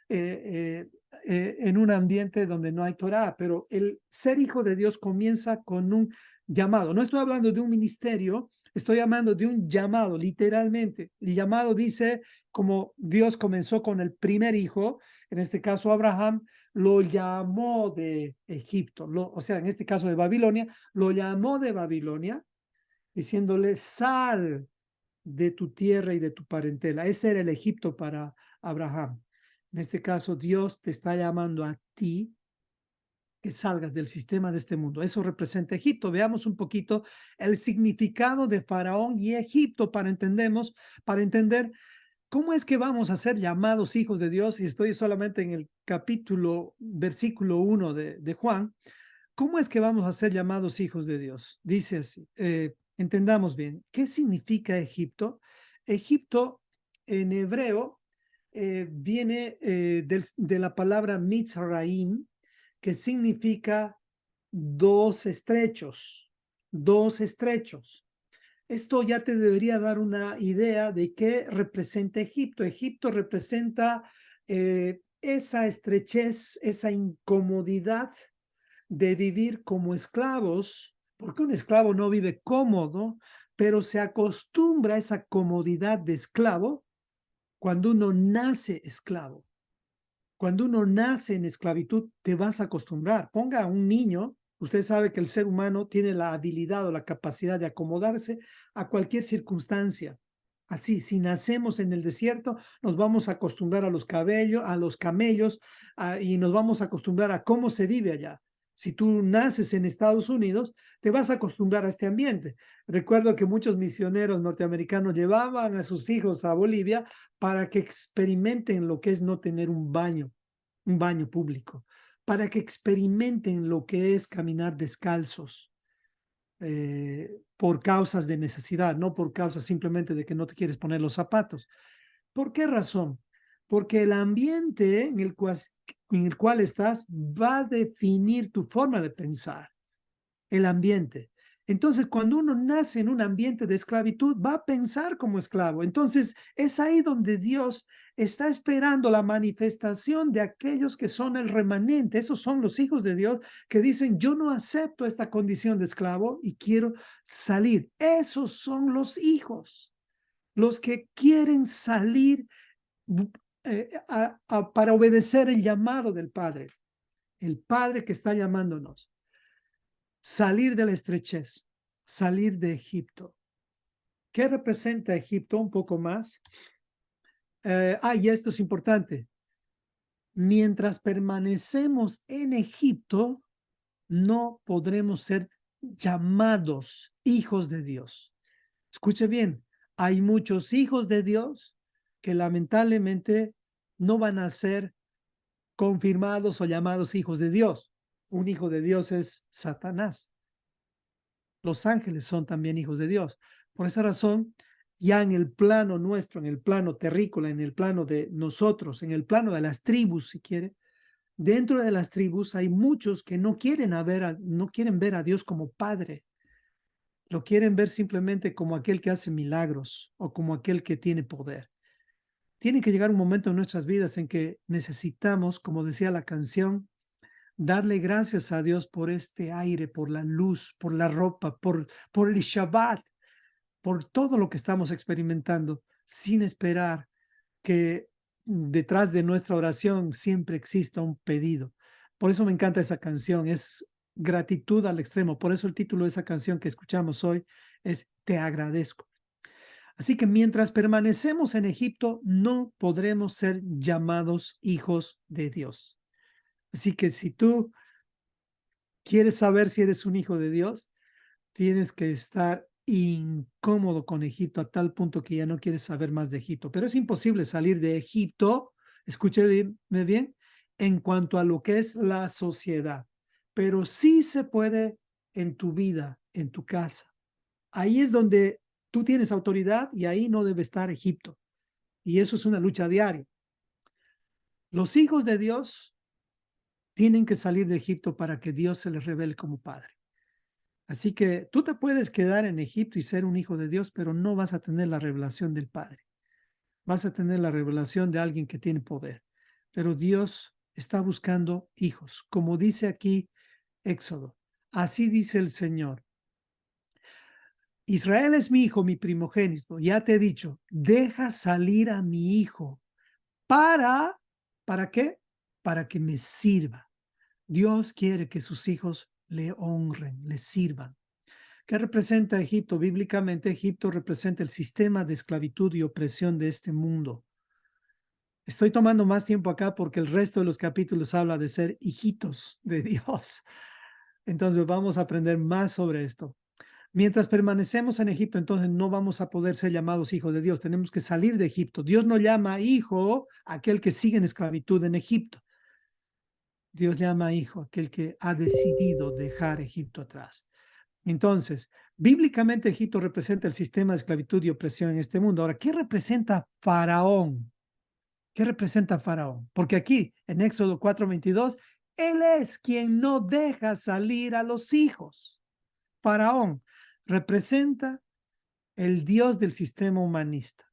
en un ambiente donde no hay Torah, pero el ser hijo de Dios comienza con un llamado. No estoy hablando de un ministerio, estoy hablando de un llamado, literalmente. El llamado dice, como Dios comenzó con el primer hijo, en este caso Abraham, lo llamó de Egipto, o sea, en este caso de Babilonia, lo llamó de Babilonia, diciéndole, sal de tu tierra y de tu parentela. Ese era el Egipto para Abraham. En este caso, Dios te está llamando a ti que salgas del sistema de este mundo. Eso representa Egipto. Veamos un poquito el significado de Faraón y Egipto para entender cómo es que vamos a ser llamados hijos de Dios. Y estoy solamente en el versículo 1 de Juan. ¿Cómo es que vamos a ser llamados hijos de Dios? Dice así, entendamos bien, ¿qué significa Egipto? Egipto en hebreo viene de la palabra Mitzraim, que significa dos estrechos, dos estrechos. Esto ya te debería dar una idea de qué representa Egipto. Egipto representa esa estrechez, esa incomodidad de vivir como esclavos, porque un esclavo no vive cómodo, pero se acostumbra a esa comodidad de esclavo cuando uno nace esclavo. Cuando uno nace en esclavitud, te vas a acostumbrar. Ponga a un niño, usted sabe que el ser humano tiene la habilidad o la capacidad de acomodarse a cualquier circunstancia. Así, si nacemos en el desierto, nos vamos a acostumbrar a los camellos, y nos vamos a acostumbrar a cómo se vive allá. Si tú naces en Estados Unidos, te vas a acostumbrar a este ambiente. Recuerdo que muchos misioneros norteamericanos llevaban a sus hijos a Bolivia para que experimenten lo que es no tener un baño público, para que experimenten lo que es caminar descalzos por causas de necesidad, no por causas simplemente de que no te quieres poner los zapatos. ¿Por qué razón? Porque el ambiente en el cual estás va a definir tu forma de pensar, el ambiente. Entonces, cuando uno nace en un ambiente de esclavitud, va a pensar como esclavo. Entonces, es ahí donde Dios está esperando la manifestación de aquellos que son el remanente. Esos son los hijos de Dios que dicen, yo no acepto esta condición de esclavo y quiero salir. Esos son los hijos, los que quieren salir para obedecer el llamado del Padre. El Padre que está llamándonos. Salir de la estrechez, salir de Egipto. ¿Qué representa Egipto? Un poco más. Y esto es importante. Mientras permanecemos en Egipto, no podremos ser llamados hijos de Dios. Escuche bien, hay muchos hijos de Dios que lamentablemente no van a ser confirmados o llamados hijos de Dios. Un hijo de Dios es Satanás. Los ángeles son también hijos de Dios. Por esa razón, ya en el plano nuestro, en el plano terrícola, en el plano de nosotros, en el plano de las tribus, si quiere, dentro de las tribus hay muchos que no quieren ver a Dios como Padre, lo quieren ver simplemente como aquel que hace milagros o como aquel que tiene poder. Tiene que llegar un momento en nuestras vidas en que necesitamos, como decía la canción, darle gracias a Dios por este aire, por la luz, por la ropa, por el Shabbat, por todo lo que estamos experimentando, sin esperar que detrás de nuestra oración siempre exista un pedido. Por eso me encanta esa canción, es gratitud al extremo. Por eso el título de esa canción que escuchamos hoy es Te agradezco. Así que mientras permanecemos en Egipto, no podremos ser llamados hijos de Dios. Así que si tú quieres saber si eres un hijo de Dios, tienes que estar incómodo con Egipto a tal punto que ya no quieres saber más de Egipto. Pero es imposible salir de Egipto, escúcheme bien, en cuanto a lo que es la sociedad. Pero sí se puede en tu vida, en tu casa. Ahí es donde tú tienes autoridad y ahí no debe estar Egipto. Y eso es una lucha diaria. Los hijos de Dios tienen que salir de Egipto para que Dios se les revele como Padre. Así que tú te puedes quedar en Egipto y ser un hijo de Dios, pero no vas a tener la revelación del Padre. Vas a tener la revelación de alguien que tiene poder. Pero Dios está buscando hijos. Como dice aquí Éxodo, así dice el Señor. Israel es mi hijo, mi primogénito. Ya te he dicho, deja salir a mi hijo. ¿Para qué? Para que me sirva. Dios quiere que sus hijos le honren, le sirvan. ¿Qué representa Egipto? Bíblicamente, Egipto representa el sistema de esclavitud y opresión de este mundo. Estoy tomando más tiempo acá porque el resto de los capítulos habla de ser hijitos de Dios. Entonces vamos a aprender más sobre esto. Mientras permanecemos en Egipto, entonces no vamos a poder ser llamados hijos de Dios. Tenemos que salir de Egipto. Dios no llama hijo a aquel que sigue en esclavitud en Egipto. Dios llama hijo a aquel que ha decidido dejar Egipto atrás. Entonces, bíblicamente Egipto representa el sistema de esclavitud y opresión en este mundo. Ahora, ¿qué representa Faraón? ¿Qué representa Faraón? Porque aquí, en Éxodo 4:22, él es quien no deja salir a los hijos. Faraón representa el Dios del sistema humanista.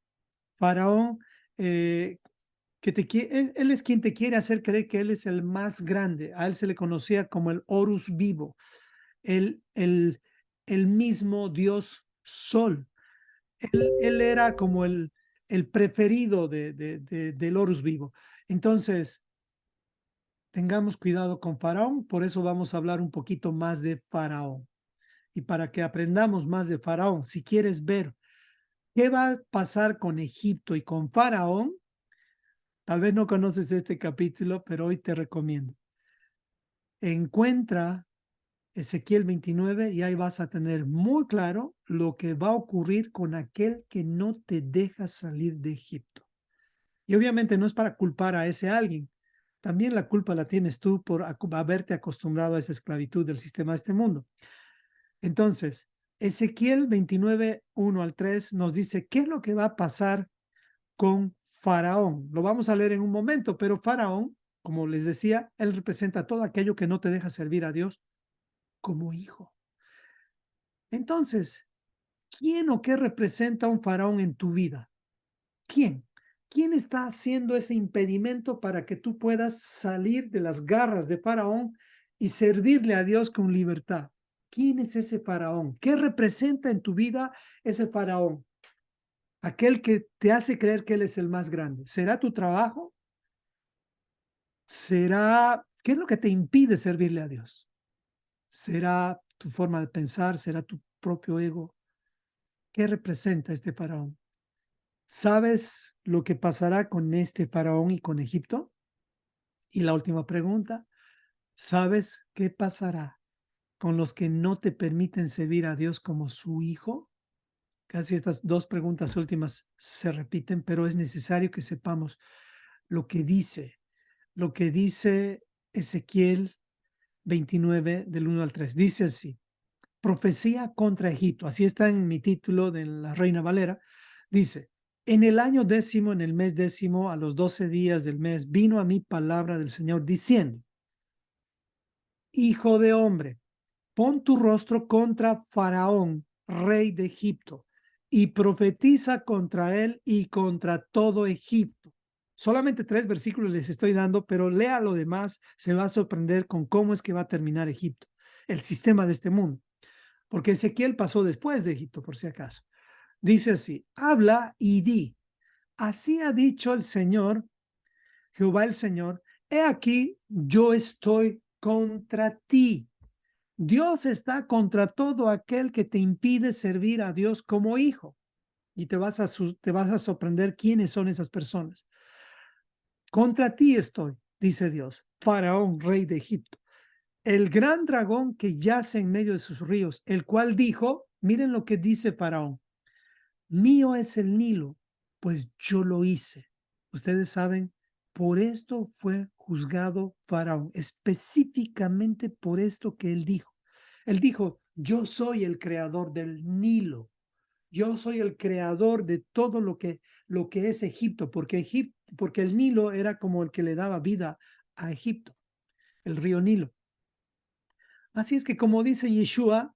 Faraón, él es quien te quiere hacer creer que él es el más grande. A él se le conocía como el Horus vivo, el, el, el mismo Dios Sol. Él era como el preferido del Horus vivo. Entonces, tengamos cuidado con Faraón, por eso vamos a hablar un poquito más de Faraón. Y para que aprendamos más de Faraón, si quieres ver qué va a pasar con Egipto y con Faraón, tal vez no conoces este capítulo, pero hoy te recomiendo. Encuentra Ezequiel 29 y ahí vas a tener muy claro lo que va a ocurrir con aquel que no te deja salir de Egipto. Y obviamente no es para culpar a ese alguien. También la culpa la tienes tú por haberte acostumbrado a esa esclavitud del sistema de este mundo. Entonces, Ezequiel 29, 1 al 3 nos dice qué es lo que va a pasar con Faraón. Lo vamos a leer en un momento, pero Faraón, como les decía, él representa todo aquello que no te deja servir a Dios como hijo. Entonces, ¿quién o qué representa un faraón en tu vida? ¿Quién? ¿Quién está haciendo ese impedimento para que tú puedas salir de las garras de faraón y servirle a Dios con libertad? ¿Quién es ese faraón? ¿Qué representa en tu vida ese faraón? Aquel que te hace creer que él es el más grande. ¿Será tu trabajo? ¿Será qué es lo que te impide servirle a Dios? ¿Será tu forma de pensar? ¿Será tu propio ego? ¿Qué representa este faraón? ¿Sabes lo que pasará con este faraón y con Egipto? Y la última pregunta, ¿sabes qué pasará con los que no te permiten servir a Dios como su hijo? Casi estas dos preguntas últimas se repiten, pero es necesario que sepamos lo que dice lo que dice Ezequiel 29 del 1 al 3. Dice así: profecía contra Egipto. Así está en mi título de la Reina Valera. Dice: en el año 10º, en el mes 10º, a los 12 días del mes, vino a mí palabra del Señor diciendo: hijo de hombre, pon tu rostro contra Faraón, rey de Egipto, y profetiza contra él y contra todo Egipto. Solamente 3 versículos les estoy dando, pero lea lo demás, se va a sorprender con cómo es que va a terminar Egipto, el sistema de este mundo, porque Ezequiel pasó después de Egipto, por si acaso. Dice así: habla y di, así ha dicho el Señor, Jehová el Señor, he aquí, yo estoy contra ti. Dios está contra todo aquel que te impide servir a Dios como hijo. Y te vas a sorprender quiénes son esas personas. Contra ti estoy, dice Dios, Faraón, rey de Egipto, el gran dragón que yace en medio de sus ríos, el cual dijo, miren lo que dice Faraón: mío es el Nilo, pues yo lo hice. Ustedes saben, por esto fue juzgado Faraón, específicamente por esto que él dijo. Él dijo: yo soy el creador del Nilo, yo soy el creador de todo lo que es Egipto, porque el Nilo era como el que le daba vida a Egipto, el río Nilo. Así es que, como dice Yeshua,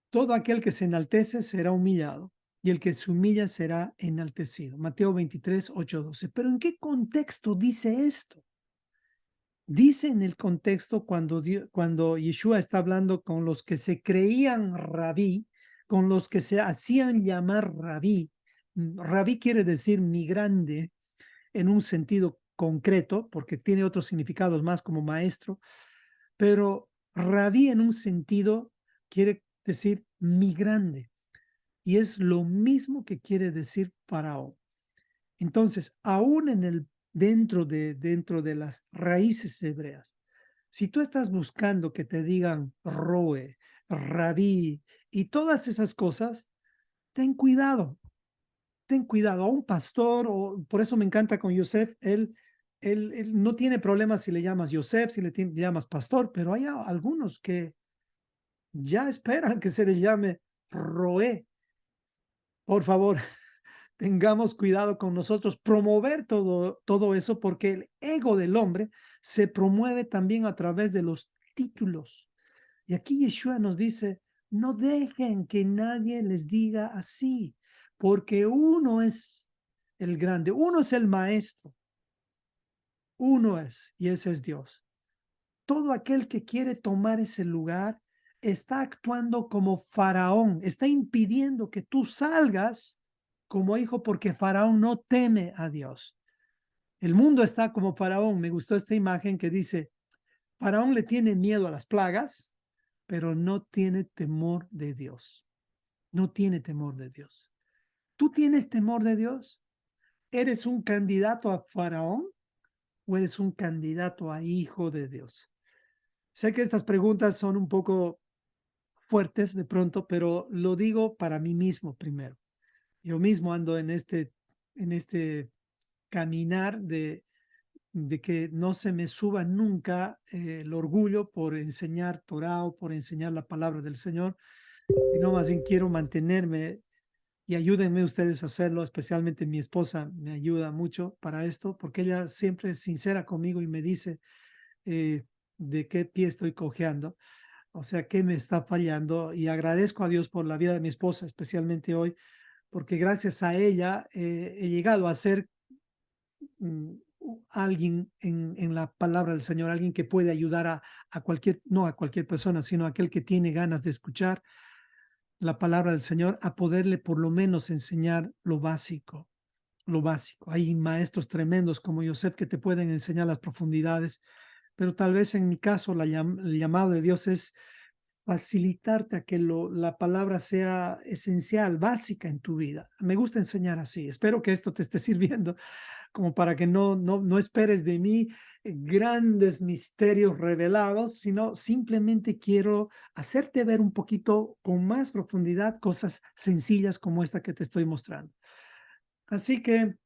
todo aquel que se enaltece será humillado, y el que se humilla será enaltecido. Mateo 23, 8, 12. Pero ¿en qué contexto dice esto? Dice en el contexto cuando Yeshua está hablando con los que se creían rabí, con los que se hacían llamar rabí. Rabí quiere decir mi grande en un sentido concreto, porque tiene otros significados más como maestro, pero rabí en un sentido quiere decir mi grande. Y es lo mismo que quiere decir faraón. Entonces, aún dentro de las raíces hebreas, si tú estás buscando que te digan roe, rabí y todas esas cosas, ten cuidado, ten cuidado. A un pastor, o por eso me encanta con Yosef, él no tiene problemas si le llamas Yosef, si le llamas pastor, pero hay algunos que ya esperan que se le llame roe. Por favor, tengamos cuidado con nosotros, promover todo eso, porque el ego del hombre se promueve también a través de los títulos. Y aquí Yeshua nos dice: no dejen que nadie les diga así, porque uno es el grande, uno es el maestro, uno es, y ese es Dios. Todo aquel que quiere tomar ese lugar está actuando como faraón, está impidiendo que tú salgas como hijo, porque faraón no teme a Dios. El mundo está como faraón. Me gustó esta imagen que dice: faraón le tiene miedo a las plagas, pero no tiene temor de Dios. No tiene temor de Dios. ¿Tú tienes temor de Dios? ¿Eres un candidato a faraón o eres un candidato a hijo de Dios? Sé que estas preguntas son un poco fuertes de pronto, pero lo digo para mí mismo primero. Yo mismo ando en este caminar de que no se me suba nunca el orgullo por enseñar Torah o por enseñar la palabra del Señor, sino más bien quiero mantenerme, y ayúdenme ustedes a hacerlo, especialmente mi esposa me ayuda mucho para esto, porque ella siempre es sincera conmigo y me dice de qué pie estoy cojeando, o sea, qué me está fallando, y agradezco a Dios por la vida de mi esposa, especialmente hoy, porque gracias a ella he llegado a ser mm, alguien en la palabra del Señor, alguien que puede ayudar a cualquier, no a cualquier persona, sino a aquel que tiene ganas de escuchar la palabra del Señor, a poderle por lo menos enseñar lo básico, lo básico. Hay maestros tremendos como Yosef que te pueden enseñar las profundidades, pero tal vez en mi caso el llamado de Dios es facilitarte a que la palabra sea esencial, básica en tu vida. Me gusta enseñar así. Espero que esto te esté sirviendo como para que no esperes de mí grandes misterios revelados, sino simplemente quiero hacerte ver un poquito con más profundidad cosas sencillas como esta que te estoy mostrando. Así que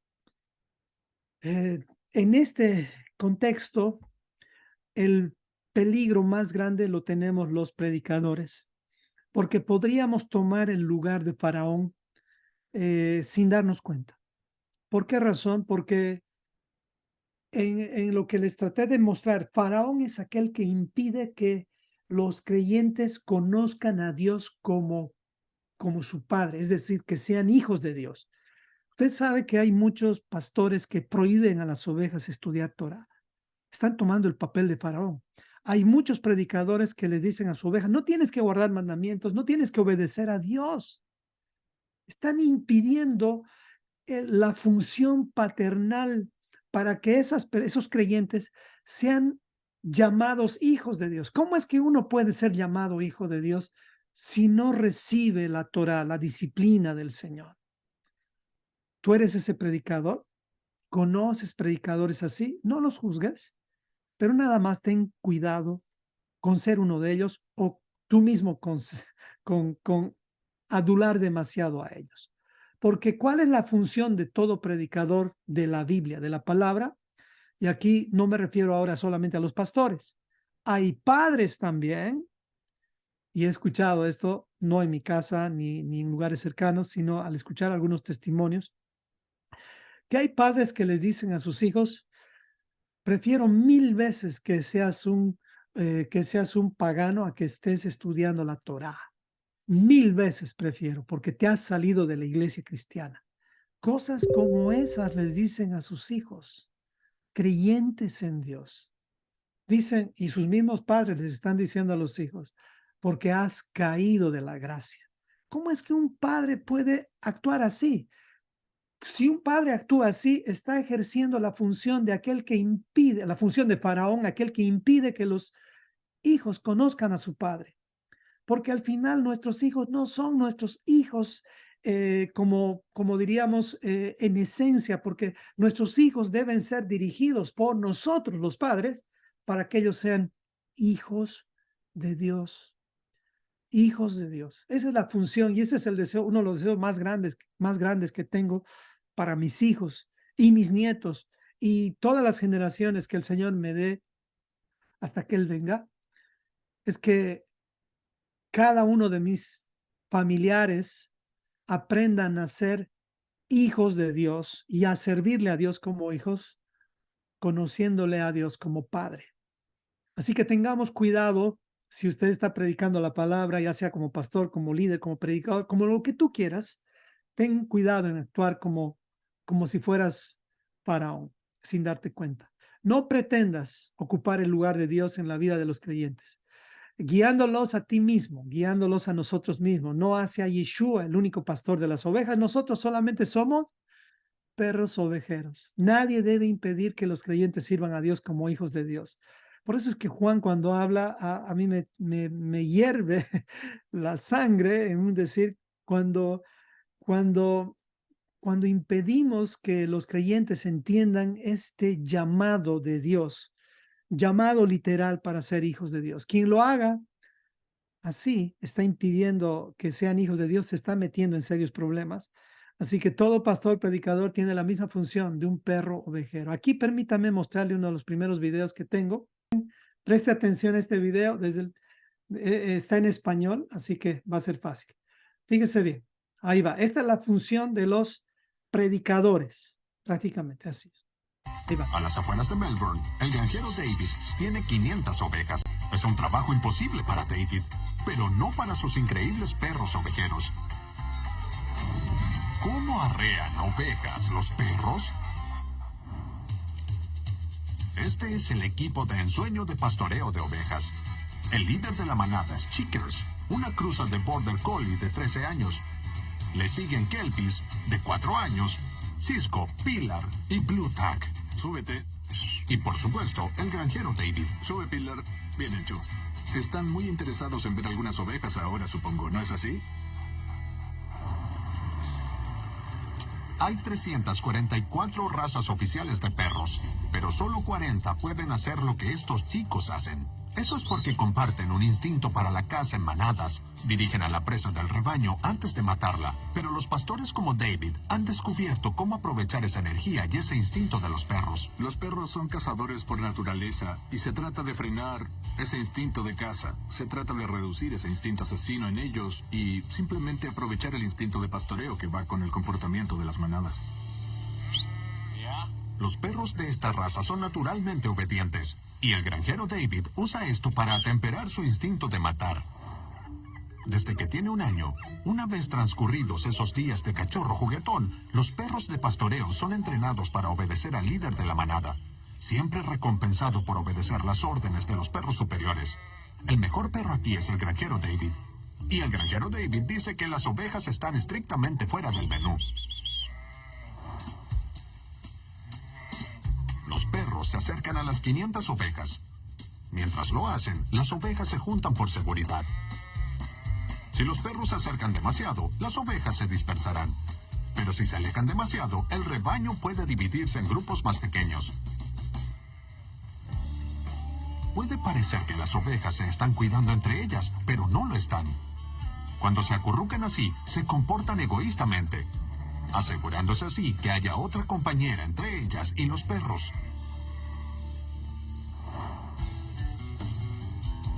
En este contexto, el peligro más grande lo tenemos los predicadores, porque podríamos tomar el lugar de Faraón sin darnos cuenta. ¿Por qué razón? Porque en lo que les traté de mostrar, Faraón es aquel que impide que los creyentes conozcan a Dios como su Padre, es decir, que sean hijos de Dios. Usted sabe que hay muchos pastores que prohíben a las ovejas estudiar Torah. Están tomando el papel de Faraón. Hay muchos predicadores que les dicen a su oveja, no tienes que guardar mandamientos, no tienes que obedecer a Dios. Están impidiendo la función paternal para que esos creyentes sean llamados hijos de Dios. ¿Cómo es que uno puede ser llamado hijo de Dios si no recibe la Torah, la disciplina del Señor? ¿Tú eres ese predicador? ¿Conoces predicadores así? No los juzgues, pero nada más ten cuidado con ser uno de ellos o tú mismo con adular demasiado a ellos. Porque ¿cuál es la función de todo predicador de la Biblia, de la palabra? Y aquí no me refiero ahora solamente a los pastores. Hay padres también, y he escuchado esto no en mi casa ni en lugares cercanos, sino al escuchar algunos testimonios, que hay padres que les dicen a sus hijos, prefiero 1000 veces que seas un pagano a que estés estudiando la Torá. 1000 veces prefiero, porque te has salido de la iglesia cristiana. Cosas como esas les dicen a sus hijos, creyentes en Dios. Dicen, y sus mismos padres les están diciendo a los hijos, porque has caído de la gracia. ¿Cómo es que un padre puede actuar así? Si un padre actúa así, está ejerciendo la función de aquel que impide, la función de Faraón, aquel que impide que los hijos conozcan a su padre. Porque al final nuestros hijos no son nuestros hijos como diríamos en esencia, porque nuestros hijos deben ser dirigidos por nosotros, los padres, para que ellos sean hijos de Dios. Hijos de Dios. Esa es la función y ese es el deseo, uno de los deseos más grandes que tengo para mis hijos y mis nietos y todas las generaciones que el Señor me dé hasta que Él venga, es que cada uno de mis familiares aprendan a ser hijos de Dios y a servirle a Dios como hijos, conociéndole a Dios como Padre. Así que tengamos cuidado si usted está predicando la palabra, ya sea como pastor, como líder, como predicador, como lo que tú quieras, ten cuidado en actuar como si fueras Faraón, sin darte cuenta. No pretendas ocupar el lugar de Dios en la vida de los creyentes, guiándolos a ti mismo, guiándolos a nosotros mismos, no hacia Yeshua, el único pastor de las ovejas. Nosotros solamente somos perros ovejeros. Nadie debe impedir que los creyentes sirvan a Dios como hijos de Dios. Por eso es que Juan cuando habla, a mí me hierve la sangre en decir, cuando, cuando impedimos que los creyentes entiendan este llamado de Dios, llamado literal para ser hijos de Dios. Quien lo haga así está impidiendo que sean hijos de Dios, se está metiendo en serios problemas. Así que todo pastor predicador tiene la misma función de un perro ovejero. Aquí permítame mostrarle uno de los primeros videos que tengo. Preste atención a este video, está en español, así que va a ser fácil. Fíjese bien, ahí va. Esta es la función de los predicadores, prácticamente así. Ahí va. A las afueras de Melbourne, el granjero David tiene 500 ovejas. Es un trabajo imposible para David, pero no para sus increíbles perros ovejeros. ¿Cómo arrean ovejas los perros? Este es el equipo de ensueño de pastoreo de ovejas. El líder de la manada es Chickers, una cruza de Border Collie de 13 años. Le siguen Kelpies, de 4 años, Cisco, Pilar y Blue Tag. Súbete. Y por supuesto, el granjero David. Sube, Pilar. Bien hecho. Están muy interesados en ver algunas ovejas ahora, supongo, ¿no es así? Hay 344 razas oficiales de perros, pero solo 40 pueden hacer lo que estos chicos hacen. Eso es porque comparten un instinto para la caza en manadas, Dirigen a la presa del rebaño antes de matarla, pero los pastores como David han descubierto cómo aprovechar esa energía y ese instinto de los perros. Los perros son cazadores por naturaleza y se trata de frenar ese instinto de caza. Se trata de reducir ese instinto asesino en ellos y simplemente aprovechar el instinto de pastoreo que va con el comportamiento de las manadas. Los perros de esta raza son naturalmente obedientes, y el granjero David usa esto para atemperar su instinto de matar. Desde que tiene 1 año, una vez transcurridos esos días de cachorro juguetón, los perros de pastoreo son entrenados para obedecer al líder de la manada, siempre recompensado por obedecer las órdenes de los perros superiores. El mejor perro aquí es el granjero David, y el granjero David dice que las ovejas están estrictamente fuera del menú. Los perros se acercan a las 500 ovejas. Mientras lo hacen, las ovejas se juntan por seguridad. Si los perros se acercan demasiado, las ovejas se dispersarán. Pero si se alejan demasiado, el rebaño puede dividirse en grupos más pequeños. Puede parecer que las ovejas se están cuidando entre ellas, pero no lo están. Cuando se acurrucan así, se comportan egoístamente, asegurándose así que haya otra compañera entre ellas y los perros.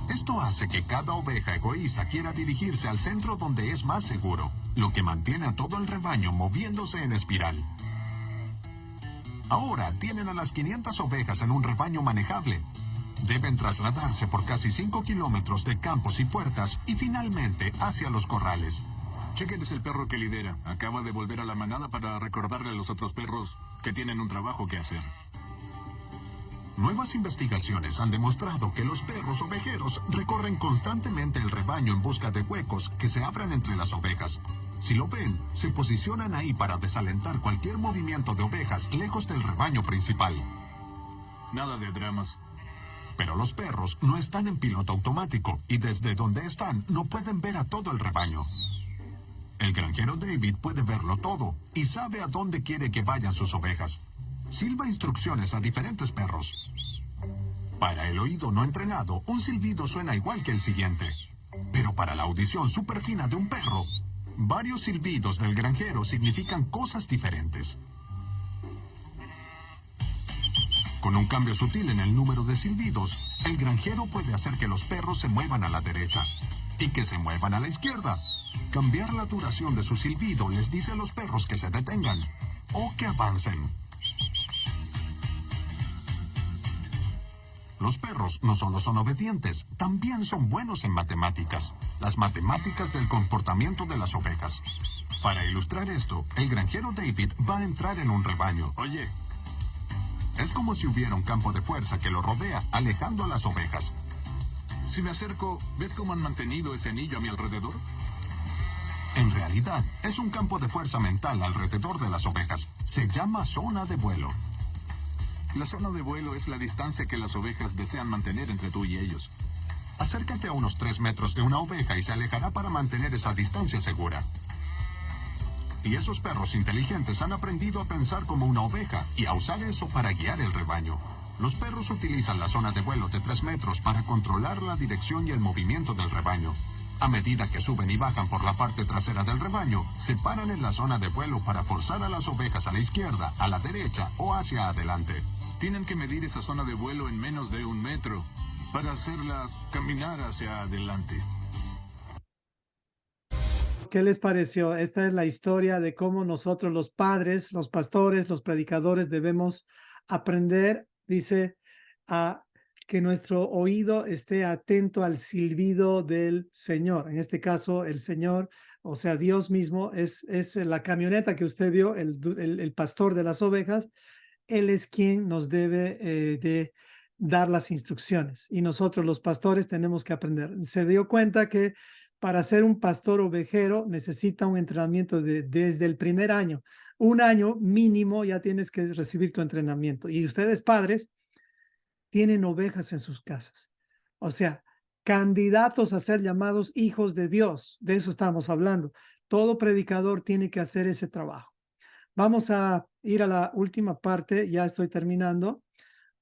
Esto hace que cada oveja egoísta quiera dirigirse al centro donde es más seguro, lo que mantiene a todo el rebaño moviéndose en espiral. Ahora tienen a las 500 ovejas en un rebaño manejable. Deben trasladarse por casi 5 kilómetros de campos y puertas y finalmente hacia los corrales. Chequen es el perro que lidera. Acaba de volver a la manada para recordarle a los otros perros que tienen un trabajo que hacer. Nuevas investigaciones han demostrado que los perros ovejeros recorren constantemente el rebaño en busca de huecos que se abran entre las ovejas. Si lo ven, se posicionan ahí para desalentar cualquier movimiento de ovejas lejos del rebaño principal. Nada de dramas. Pero los perros no están en piloto automático y desde donde están no pueden ver a todo el rebaño. El granjero David puede verlo todo y sabe a dónde quiere que vayan sus ovejas. Silba instrucciones a diferentes perros. Para el oído no entrenado, un silbido suena igual que el siguiente. Pero para la audición superfina de un perro, varios silbidos del granjero significan cosas diferentes. Con un cambio sutil en el número de silbidos, el granjero puede hacer que los perros se muevan a la derecha y que se muevan a la izquierda. Cambiar la duración de su silbido les dice a los perros que se detengan o que avancen. Los perros no solo son obedientes, también son buenos en matemáticas. Las matemáticas del comportamiento de las ovejas. Para ilustrar esto, el granjero David va a entrar en un rebaño. Oye, Es como si hubiera un campo de fuerza que lo rodea, alejando a las ovejas. si me acerco, ¿ves cómo han mantenido ese anillo a mi alrededor? En realidad, es un campo de fuerza mental alrededor de las ovejas. Se llama zona de vuelo. La zona de vuelo es la distancia que las ovejas desean mantener entre tú y ellos. Acércate a unos 3 metros de una oveja y se alejará para mantener esa distancia segura. Y esos perros inteligentes han aprendido a pensar como una oveja y a usar eso para guiar el rebaño. Los perros utilizan la zona de vuelo de 3 metros para controlar la dirección y el movimiento del rebaño. A medida que suben y bajan por la parte trasera del rebaño, se paran en la zona de vuelo para forzar a las ovejas a la izquierda, a la derecha o hacia adelante. Tienen que medir esa zona de vuelo en menos de 1 metro para hacerlas caminar hacia adelante. ¿Qué les pareció? Esta es la historia de cómo nosotros los padres, los pastores, los predicadores debemos aprender, dice, a que nuestro oído esté atento al silbido del Señor. En este caso, el Señor, o sea, Dios mismo, es la camioneta que usted vio, el pastor de las ovejas. Él es quien nos debe de dar las instrucciones y nosotros los pastores tenemos que aprender. Se dio cuenta que para ser un pastor ovejero necesita un entrenamiento desde el primer año. 1 año mínimo ya tienes que recibir tu entrenamiento. Y ustedes padres tienen ovejas en sus casas. O sea, candidatos a ser llamados hijos de Dios. De eso estamos hablando. Todo predicador tiene que hacer ese trabajo. Vamos a ir a la última parte. Ya estoy terminando.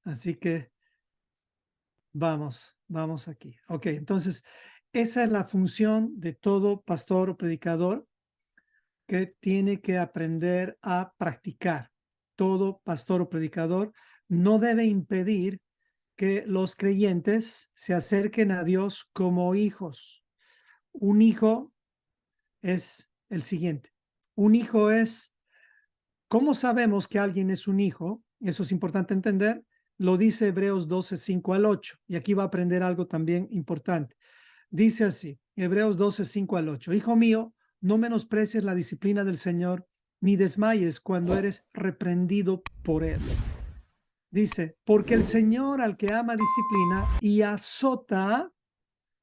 Así que vamos aquí. Ok, entonces Esa es la función de todo pastor o predicador que tiene que aprender a practicar. Todo pastor o predicador no debe impedir que los creyentes se acerquen a Dios como hijos. Un hijo es el siguiente. Un hijo es, ¿cómo sabemos que alguien es un hijo? Eso es importante entender. Lo dice Hebreos 12, 5 al 8. Y aquí va a aprender algo también importante. Dice así, Hebreos 12, 5 al 8. Hijo mío, no menosprecies la disciplina del Señor, ni desmayes cuando eres reprendido por él. Dice, porque el Señor al que ama disciplina y azota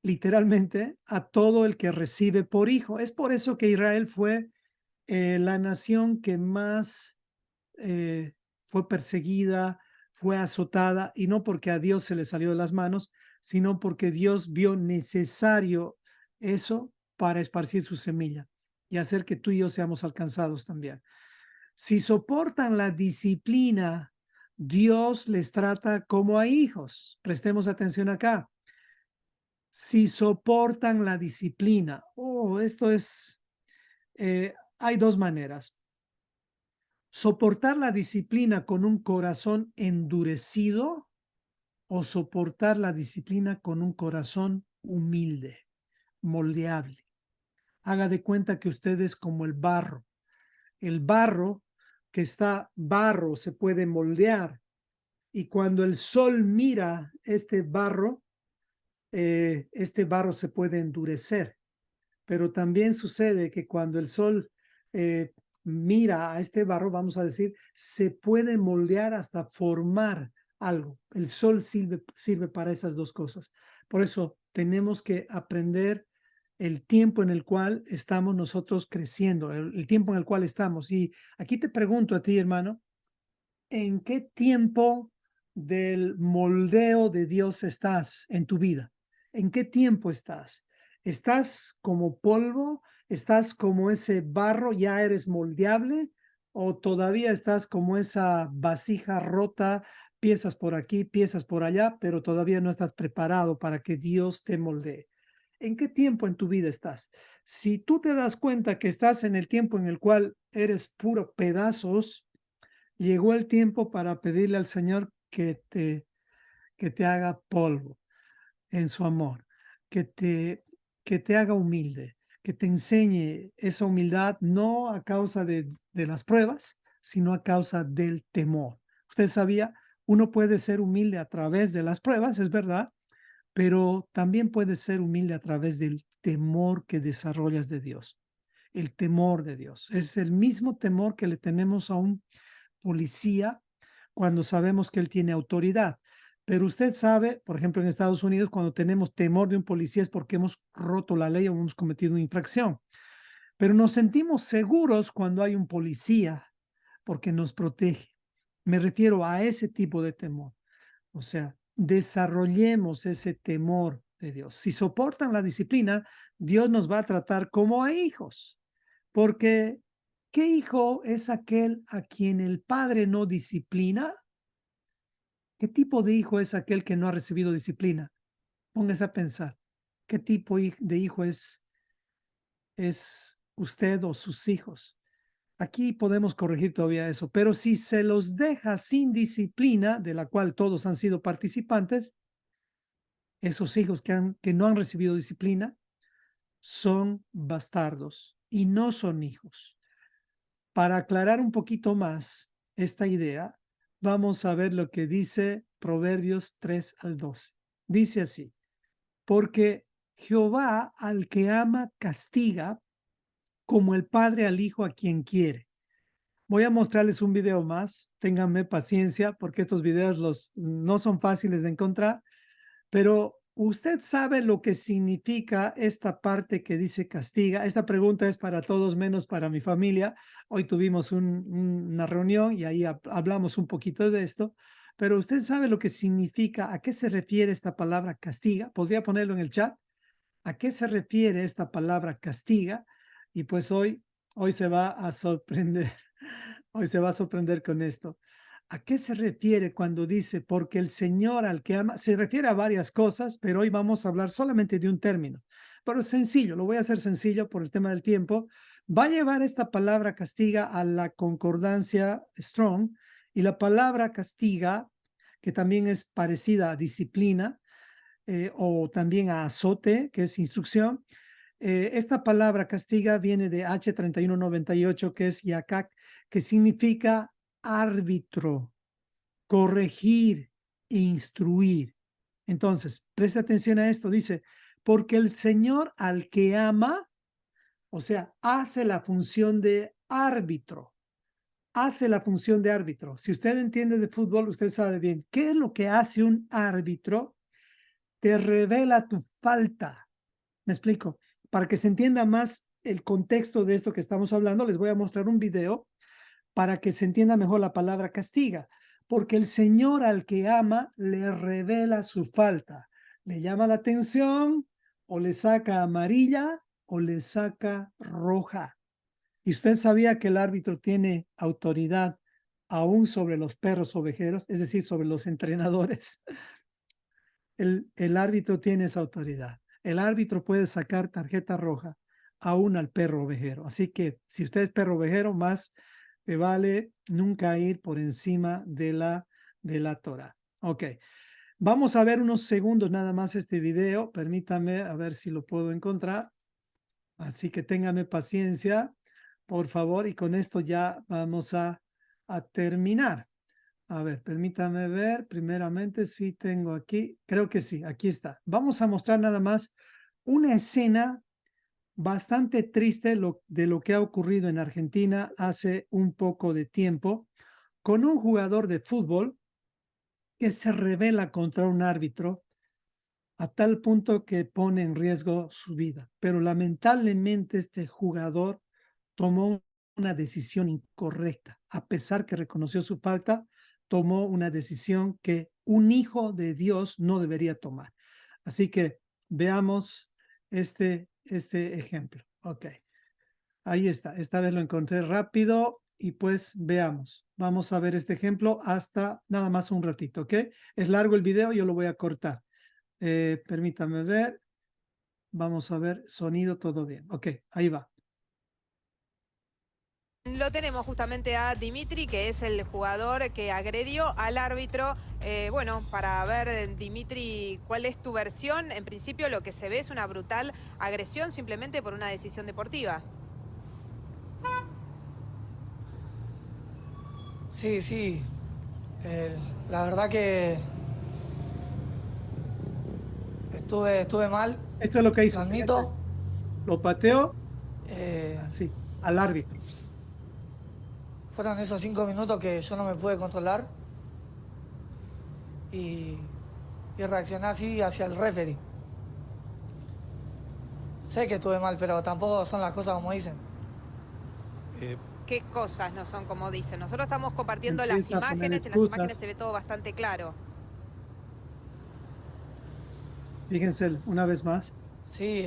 literalmente a todo el que recibe por hijo. Es por eso que Israel fue la nación que más eh, fue perseguida, fue azotada, y no porque a Dios se le salió de las manos, sino porque Dios vio necesario eso para esparcir su semilla y hacer que tú y yo seamos alcanzados también. Si soportan la disciplina, Dios les trata como a hijos. Prestemos atención acá. Si soportan la disciplina, esto es, hay dos maneras. Soportar la disciplina con un corazón endurecido o soportar la disciplina con un corazón humilde, moldeable. Haga de cuenta que usted es como el barro. El barro que está barro se puede moldear y cuando el sol mira este barro se puede endurecer. Pero también sucede que cuando el sol mira a este barro, vamos a decir, se puede moldear hasta formar algo. El sol sirve para esas dos cosas. Por eso tenemos que aprender el tiempo en el cual estamos nosotros creciendo, el tiempo en el cual estamos. Y aquí te pregunto a ti, hermano, ¿en qué tiempo del moldeo de Dios estás en tu vida? ¿En qué tiempo estás? ¿Estás como polvo? ¿Estás como ese barro? ¿Ya eres moldeable? ¿O todavía estás como esa vasija rota, piezas por aquí, piezas por allá, pero todavía no estás preparado para que Dios te moldee? ¿En qué tiempo en tu vida estás? Si tú te das cuenta que estás en el tiempo en el cual eres puro pedazos, llegó el tiempo para pedirle al Señor que te haga polvo en su amor, que te, que te haga humilde, que te enseñe esa humildad no a causa de las pruebas, sino a causa del temor. Usted sabía, uno puede ser humilde a través de las pruebas, es verdad, pero también puede ser humilde a través del temor que desarrollas de Dios. El temor de Dios. Es el mismo temor que le tenemos a un policía cuando sabemos que él tiene autoridad. Pero usted sabe, por ejemplo, en Estados Unidos, cuando tenemos temor de un policía es porque hemos roto la ley o hemos cometido una infracción. Pero nos sentimos seguros cuando hay un policía porque nos protege. Me refiero a ese tipo de temor. O sea, desarrollemos ese temor de Dios. Si soportan la disciplina, Dios nos va a tratar como a hijos. Porque, ¿qué hijo es aquel a quien el padre no disciplina? ¿Qué tipo de hijo es aquel que no ha recibido disciplina? Póngase a pensar. ¿Qué tipo de hijo es usted o sus hijos? Aquí podemos corregir todavía eso, pero si se los deja sin disciplina, de la cual todos han sido participantes, esos hijos que no han recibido disciplina son bastardos y no son hijos. Para aclarar un poquito más esta idea, vamos a ver lo que dice Proverbios 3 al 12. Dice así, porque Jehová al que ama castiga como el padre al hijo a quien quiere. Voy a mostrarles un video más, ténganme paciencia porque estos videos no son fáciles de encontrar, pero ¿usted sabe lo que significa esta parte que dice castiga? Esta pregunta es para todos menos para mi familia. Hoy tuvimos una reunión y ahí hablamos un poquito de esto, pero ¿usted sabe lo que significa? ¿A qué se refiere esta palabra castiga? ¿Podría ponerlo en el chat? ¿A qué se refiere esta palabra castiga? Y pues hoy se va a sorprender. Hoy se va a sorprender con esto. ¿A qué se refiere cuando dice porque el Señor al que ama? Se refiere a varias cosas, pero hoy vamos a hablar solamente de un término. Pero sencillo, lo voy a hacer sencillo por el tema del tiempo. Va a llevar esta palabra castiga a la concordancia Strong, y la palabra castiga, que también es parecida a disciplina, o también a azote, que es instrucción. Esta palabra castiga viene de H3198, que es yakak, que significa árbitro, corregir, instruir. Entonces, presta atención a esto. Dice, porque el Señor al que ama, o sea, hace la función de árbitro. Hace la función de árbitro. Si usted entiende de fútbol, usted sabe bien qué es lo que hace un árbitro. Te revela tu falta. ¿Me explico? Para que se entienda más el contexto de esto que estamos hablando, les voy a mostrar un video para que se entienda mejor la palabra castiga. Porque el Señor al que ama le revela su falta. Le llama la atención, o le saca amarilla o le saca roja. ¿Y usted sabía que el árbitro tiene autoridad aún sobre los perros ovejeros, es decir, sobre los entrenadores? El árbitro tiene esa autoridad. El árbitro puede sacar tarjeta roja aún al perro ovejero. Así que si usted es perro ovejero, más te vale nunca ir por encima de la Torah. Ok, vamos a ver unos segundos nada más este video. Permítame a ver si lo puedo encontrar. Así que téngame paciencia, por favor, y con esto ya vamos a terminar. A ver, permítame ver primeramente si tengo aquí. Creo que sí, aquí está. Vamos a mostrar nada más una escena bastante triste de lo que ha ocurrido en Argentina hace un poco de tiempo con un jugador de fútbol que se rebela contra un árbitro a tal punto que pone en riesgo su vida. Pero lamentablemente este jugador tomó una decisión incorrecta. A pesar que reconoció su falta, tomó una decisión que un hijo de Dios no debería tomar. Así que veamos este ejemplo. Ok, ahí está. Esta vez lo encontré rápido y pues veamos. Vamos a ver este ejemplo hasta nada más un ratito, ¿ok? Es largo el video, yo lo voy a cortar. Permítame ver. Vamos a ver, sonido, todo bien. Ok, ahí va. Lo tenemos justamente a Dimitri, que es el jugador que agredió al árbitro. Bueno, para ver, Dimitri, ¿cuál es tu versión? En principio lo que se ve es una brutal agresión simplemente por una decisión deportiva. Sí, sí. La verdad que estuve mal, Esto es lo que hizo. lo admito. Lo pateó Eh, así, al árbitro. Fueron esos 5 minutos que yo no me pude controlar y reaccioné así hacia el referee. Sé que estuve mal, pero tampoco son las cosas como dicen. ¿Qué cosas no son como dicen? Nosotros estamos compartiendo las Empieza a poner imágenes, en las excusas. imágenes se ve todo bastante claro. Fíjense una vez más. Sí,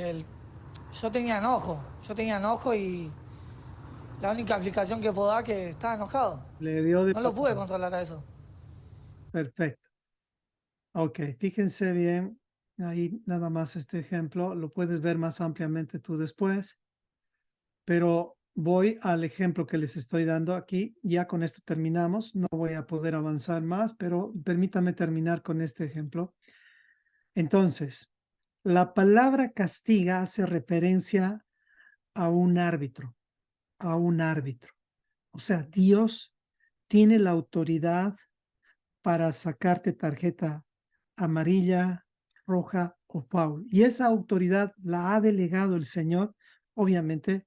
yo tenía enojo y la única explicación que puedo dar es que estaba enojado. Le dio de No lo pude patada. controlar a eso. Perfecto. Ok, fíjense bien. Ahí nada más este ejemplo. Lo puedes ver más ampliamente tú después. Pero voy al ejemplo que les estoy dando aquí. Ya con esto terminamos. No voy a poder avanzar más, pero permítame terminar con este ejemplo. Entonces, la palabra castiga hace referencia a un árbitro, a un árbitro. O sea, Dios tiene la autoridad para sacarte tarjeta amarilla, roja o foul. Y esa autoridad la ha delegado el Señor, obviamente,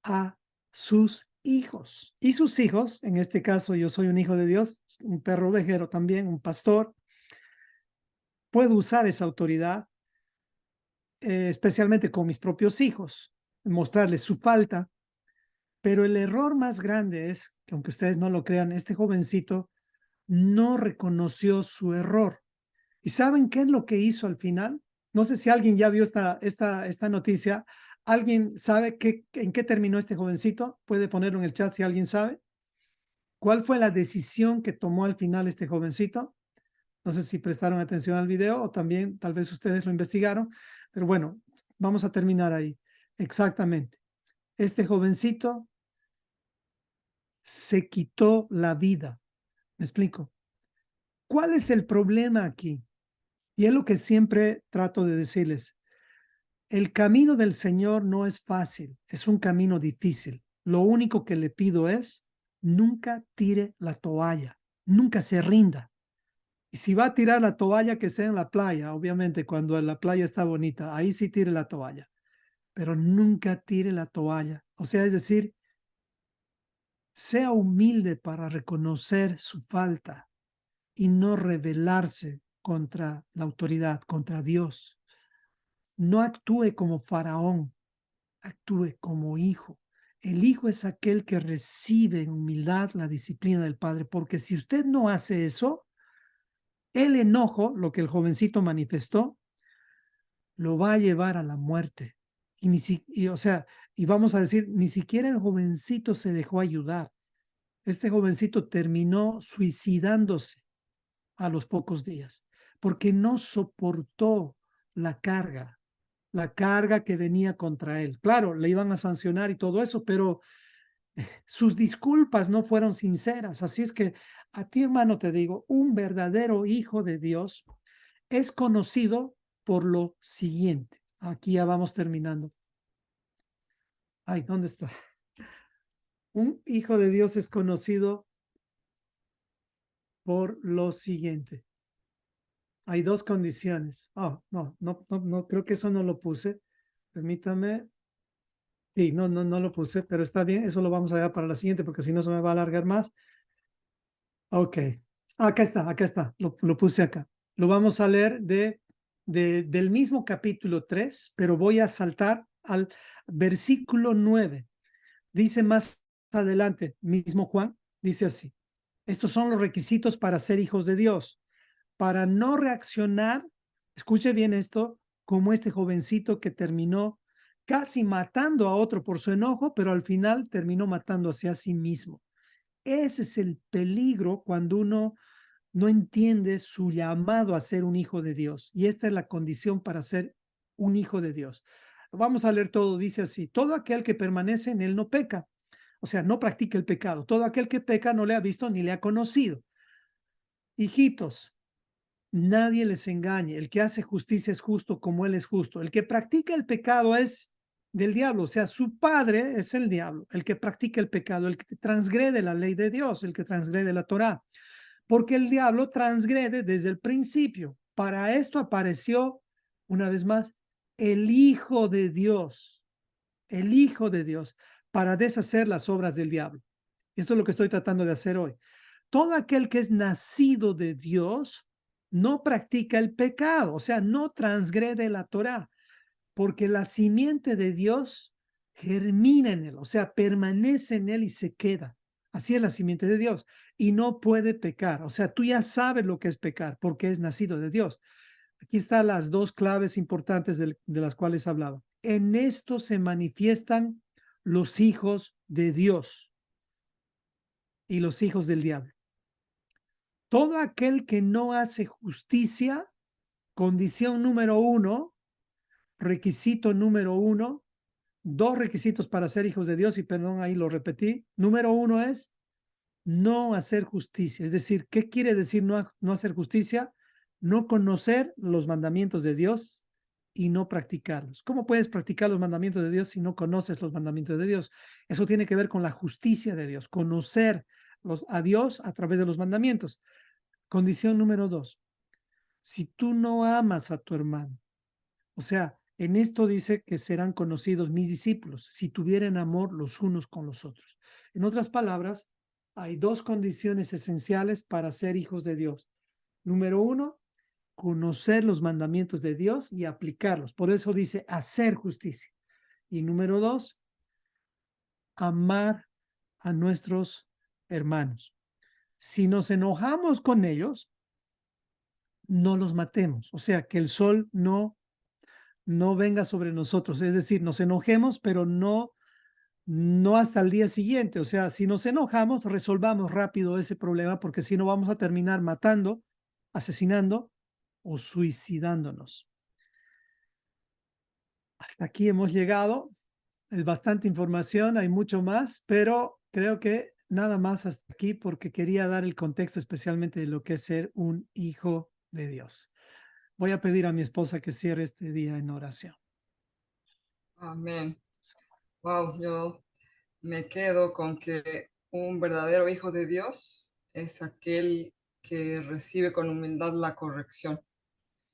a sus hijos. Y sus hijos, en este caso yo soy un hijo de Dios, un perro ovejero también, un pastor, puedo usar esa autoridad, especialmente con mis propios hijos, mostrarles su falta. Pero el error más grande es que, aunque ustedes no lo crean, este jovencito no reconoció su error. ¿Y saben qué es lo que hizo al final? No sé si alguien ya vio esta noticia. ¿Alguien sabe en qué terminó este jovencito? Puede ponerlo en el chat si alguien sabe. ¿Cuál fue la decisión que tomó al final este jovencito? No sé si prestaron atención al video o también tal vez ustedes lo investigaron, pero bueno, vamos a terminar ahí. Exactamente. Este jovencito se quitó la vida. ¿Me explico? ¿Cuál es el problema aquí? Y es lo que siempre trato de decirles. El camino del Señor no es fácil, es un camino difícil. Lo único que le pido es, nunca tire la toalla, nunca se rinda. Y si va a tirar la toalla, que sea en la playa, obviamente, cuando la playa está bonita, ahí sí tire la toalla, pero nunca tire la toalla. O sea, es decir, sea humilde para reconocer su falta y no rebelarse contra la autoridad, contra Dios. No actúe como faraón, actúe como hijo. El hijo es aquel que recibe en humildad la disciplina del padre, porque si usted no hace eso, el enojo, lo que el jovencito manifestó, lo va a llevar a la muerte. O sea, y vamos a decir, ni siquiera el jovencito se dejó ayudar. Este jovencito terminó suicidándose a los pocos días, porque no soportó la carga que venía contra él. Claro, le iban a sancionar y todo eso, pero sus disculpas no fueron sinceras. Así es que a ti, hermano, te digo, un verdadero hijo de Dios es conocido por lo siguiente. Aquí ya vamos terminando. Ay, ¿dónde está? Un hijo de Dios es conocido por lo siguiente. Hay dos condiciones. Oh, no, creo que eso no lo puse. Permítame. Sí, no lo puse, pero está bien. Eso lo vamos a dejar para la siguiente porque si no se me va a alargar más. Ok. Acá está. Lo puse acá. Lo vamos a leer del mismo capítulo 3, pero voy a saltar al versículo 9. Dice más adelante, mismo Juan, dice así. Estos son los requisitos para ser hijos de Dios. Para no reaccionar, escuche bien esto, como este jovencito que terminó casi matando a otro por su enojo, pero al final terminó matándose a sí mismo. Ese es el peligro cuando uno no entiende su llamado a ser un hijo de Dios. Y esta es la condición para ser un hijo de Dios. Vamos a leer todo, dice así, todo aquel que permanece en él no peca, o sea, no practica el pecado. Todo aquel que peca no le ha visto ni le ha conocido. Hijitos, nadie les engañe. El que hace justicia es justo como él es justo. El que practica el pecado es del diablo, o sea, su padre es el diablo. El que practica el pecado, el que transgrede la ley de Dios, el que transgrede la Torá. Porque el diablo transgrede desde el principio. Para esto apareció, una vez más, el Hijo de Dios, para deshacer las obras del diablo. Esto es lo que estoy tratando de hacer hoy. Todo aquel que es nacido de Dios no practica el pecado, o sea, no transgrede la Torá, porque la simiente de Dios germina en él, o sea, permanece en él y se queda. Así es la simiente de Dios y no puede pecar. O sea, tú ya sabes lo que es pecar porque es nacido de Dios. Aquí están las dos claves importantes de las cuales hablaba. En esto se manifiestan los hijos de Dios y los hijos del diablo. Todo aquel que no hace justicia, condición número 1, requisito número 1, dos requisitos para ser hijos de Dios, y perdón, ahí lo repetí. Número 1 es no hacer justicia. Es decir, ¿qué quiere decir no hacer justicia? No conocer los mandamientos de Dios y no practicarlos. ¿Cómo puedes practicar los mandamientos de Dios si no conoces los mandamientos de Dios? Eso tiene que ver con la justicia de Dios, conocer a Dios a través de los mandamientos. Condición número 2, si tú no amas a tu hermano, o sea, en esto dice que serán conocidos mis discípulos, si tuvieran amor los unos con los otros. En otras palabras, hay dos condiciones esenciales para ser hijos de Dios. Número 1, conocer los mandamientos de Dios y aplicarlos. Por eso dice hacer justicia. Y número 2, amar a nuestros hermanos. Si nos enojamos con ellos, no los matemos. O sea, que el sol no venga sobre nosotros. Es decir, nos enojemos, pero no no hasta el día siguiente. O sea, si nos enojamos, resolvamos rápido ese problema, porque si no vamos a terminar matando, asesinando o suicidándonos. Hasta aquí hemos llegado. Es bastante información, hay mucho más, pero creo que nada más hasta aquí porque quería dar el contexto especialmente de lo que es ser un hijo de Dios. Voy a pedir a mi esposa que cierre este día en oración. Amén. Wow, yo me quedo con que un verdadero hijo de Dios es aquel que recibe con humildad la corrección.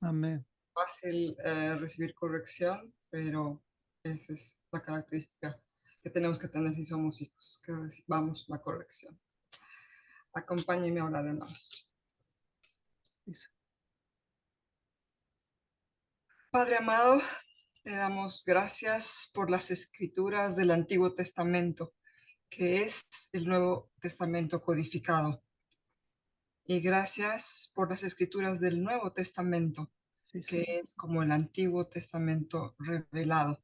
Amén. Fácil recibir corrección, pero esa es la característica que tenemos que tener si somos hijos, que recibamos la corrección. Acompáñenme a orar, hermanos. Dice. Padre amado, te damos gracias por las escrituras del Antiguo Testamento, que es el Nuevo Testamento codificado. Y gracias por las escrituras del Nuevo Testamento, Sí, que Señor. es como el Antiguo Testamento revelado.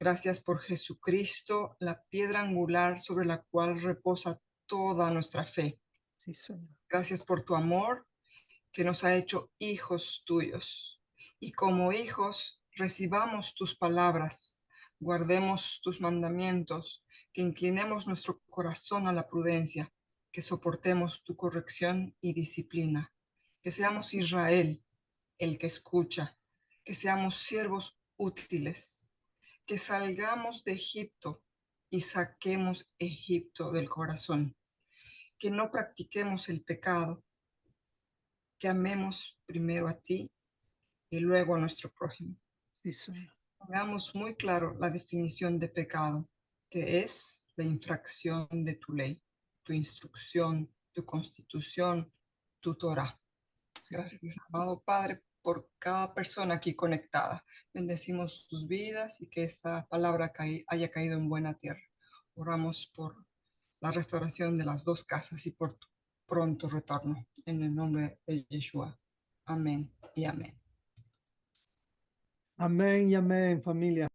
Gracias por Jesucristo, la piedra angular sobre la cual reposa toda nuestra fe. Sí, Señor. Gracias por tu amor que nos ha hecho hijos tuyos. Y como hijos recibamos tus palabras, guardemos tus mandamientos, que inclinemos nuestro corazón a la prudencia, que soportemos tu corrección y disciplina, que seamos Israel, el que escucha, que seamos siervos útiles, que salgamos de Egipto y saquemos Egipto del corazón, que no practiquemos el pecado, que amemos primero a ti y luego a nuestro prójimo. Sí, Señor. Hagamos muy claro la definición de pecado, que es la infracción de tu ley, tu instrucción, tu constitución, tu Torah. Gracias, amado Padre, por cada persona aquí conectada. Bendecimos sus vidas y que esta palabra haya caído en buena tierra. Oramos por la restauración de las dos casas y por tu pronto retorno. En el nombre de Yeshua. Amén y amén. Amén y amén, familia.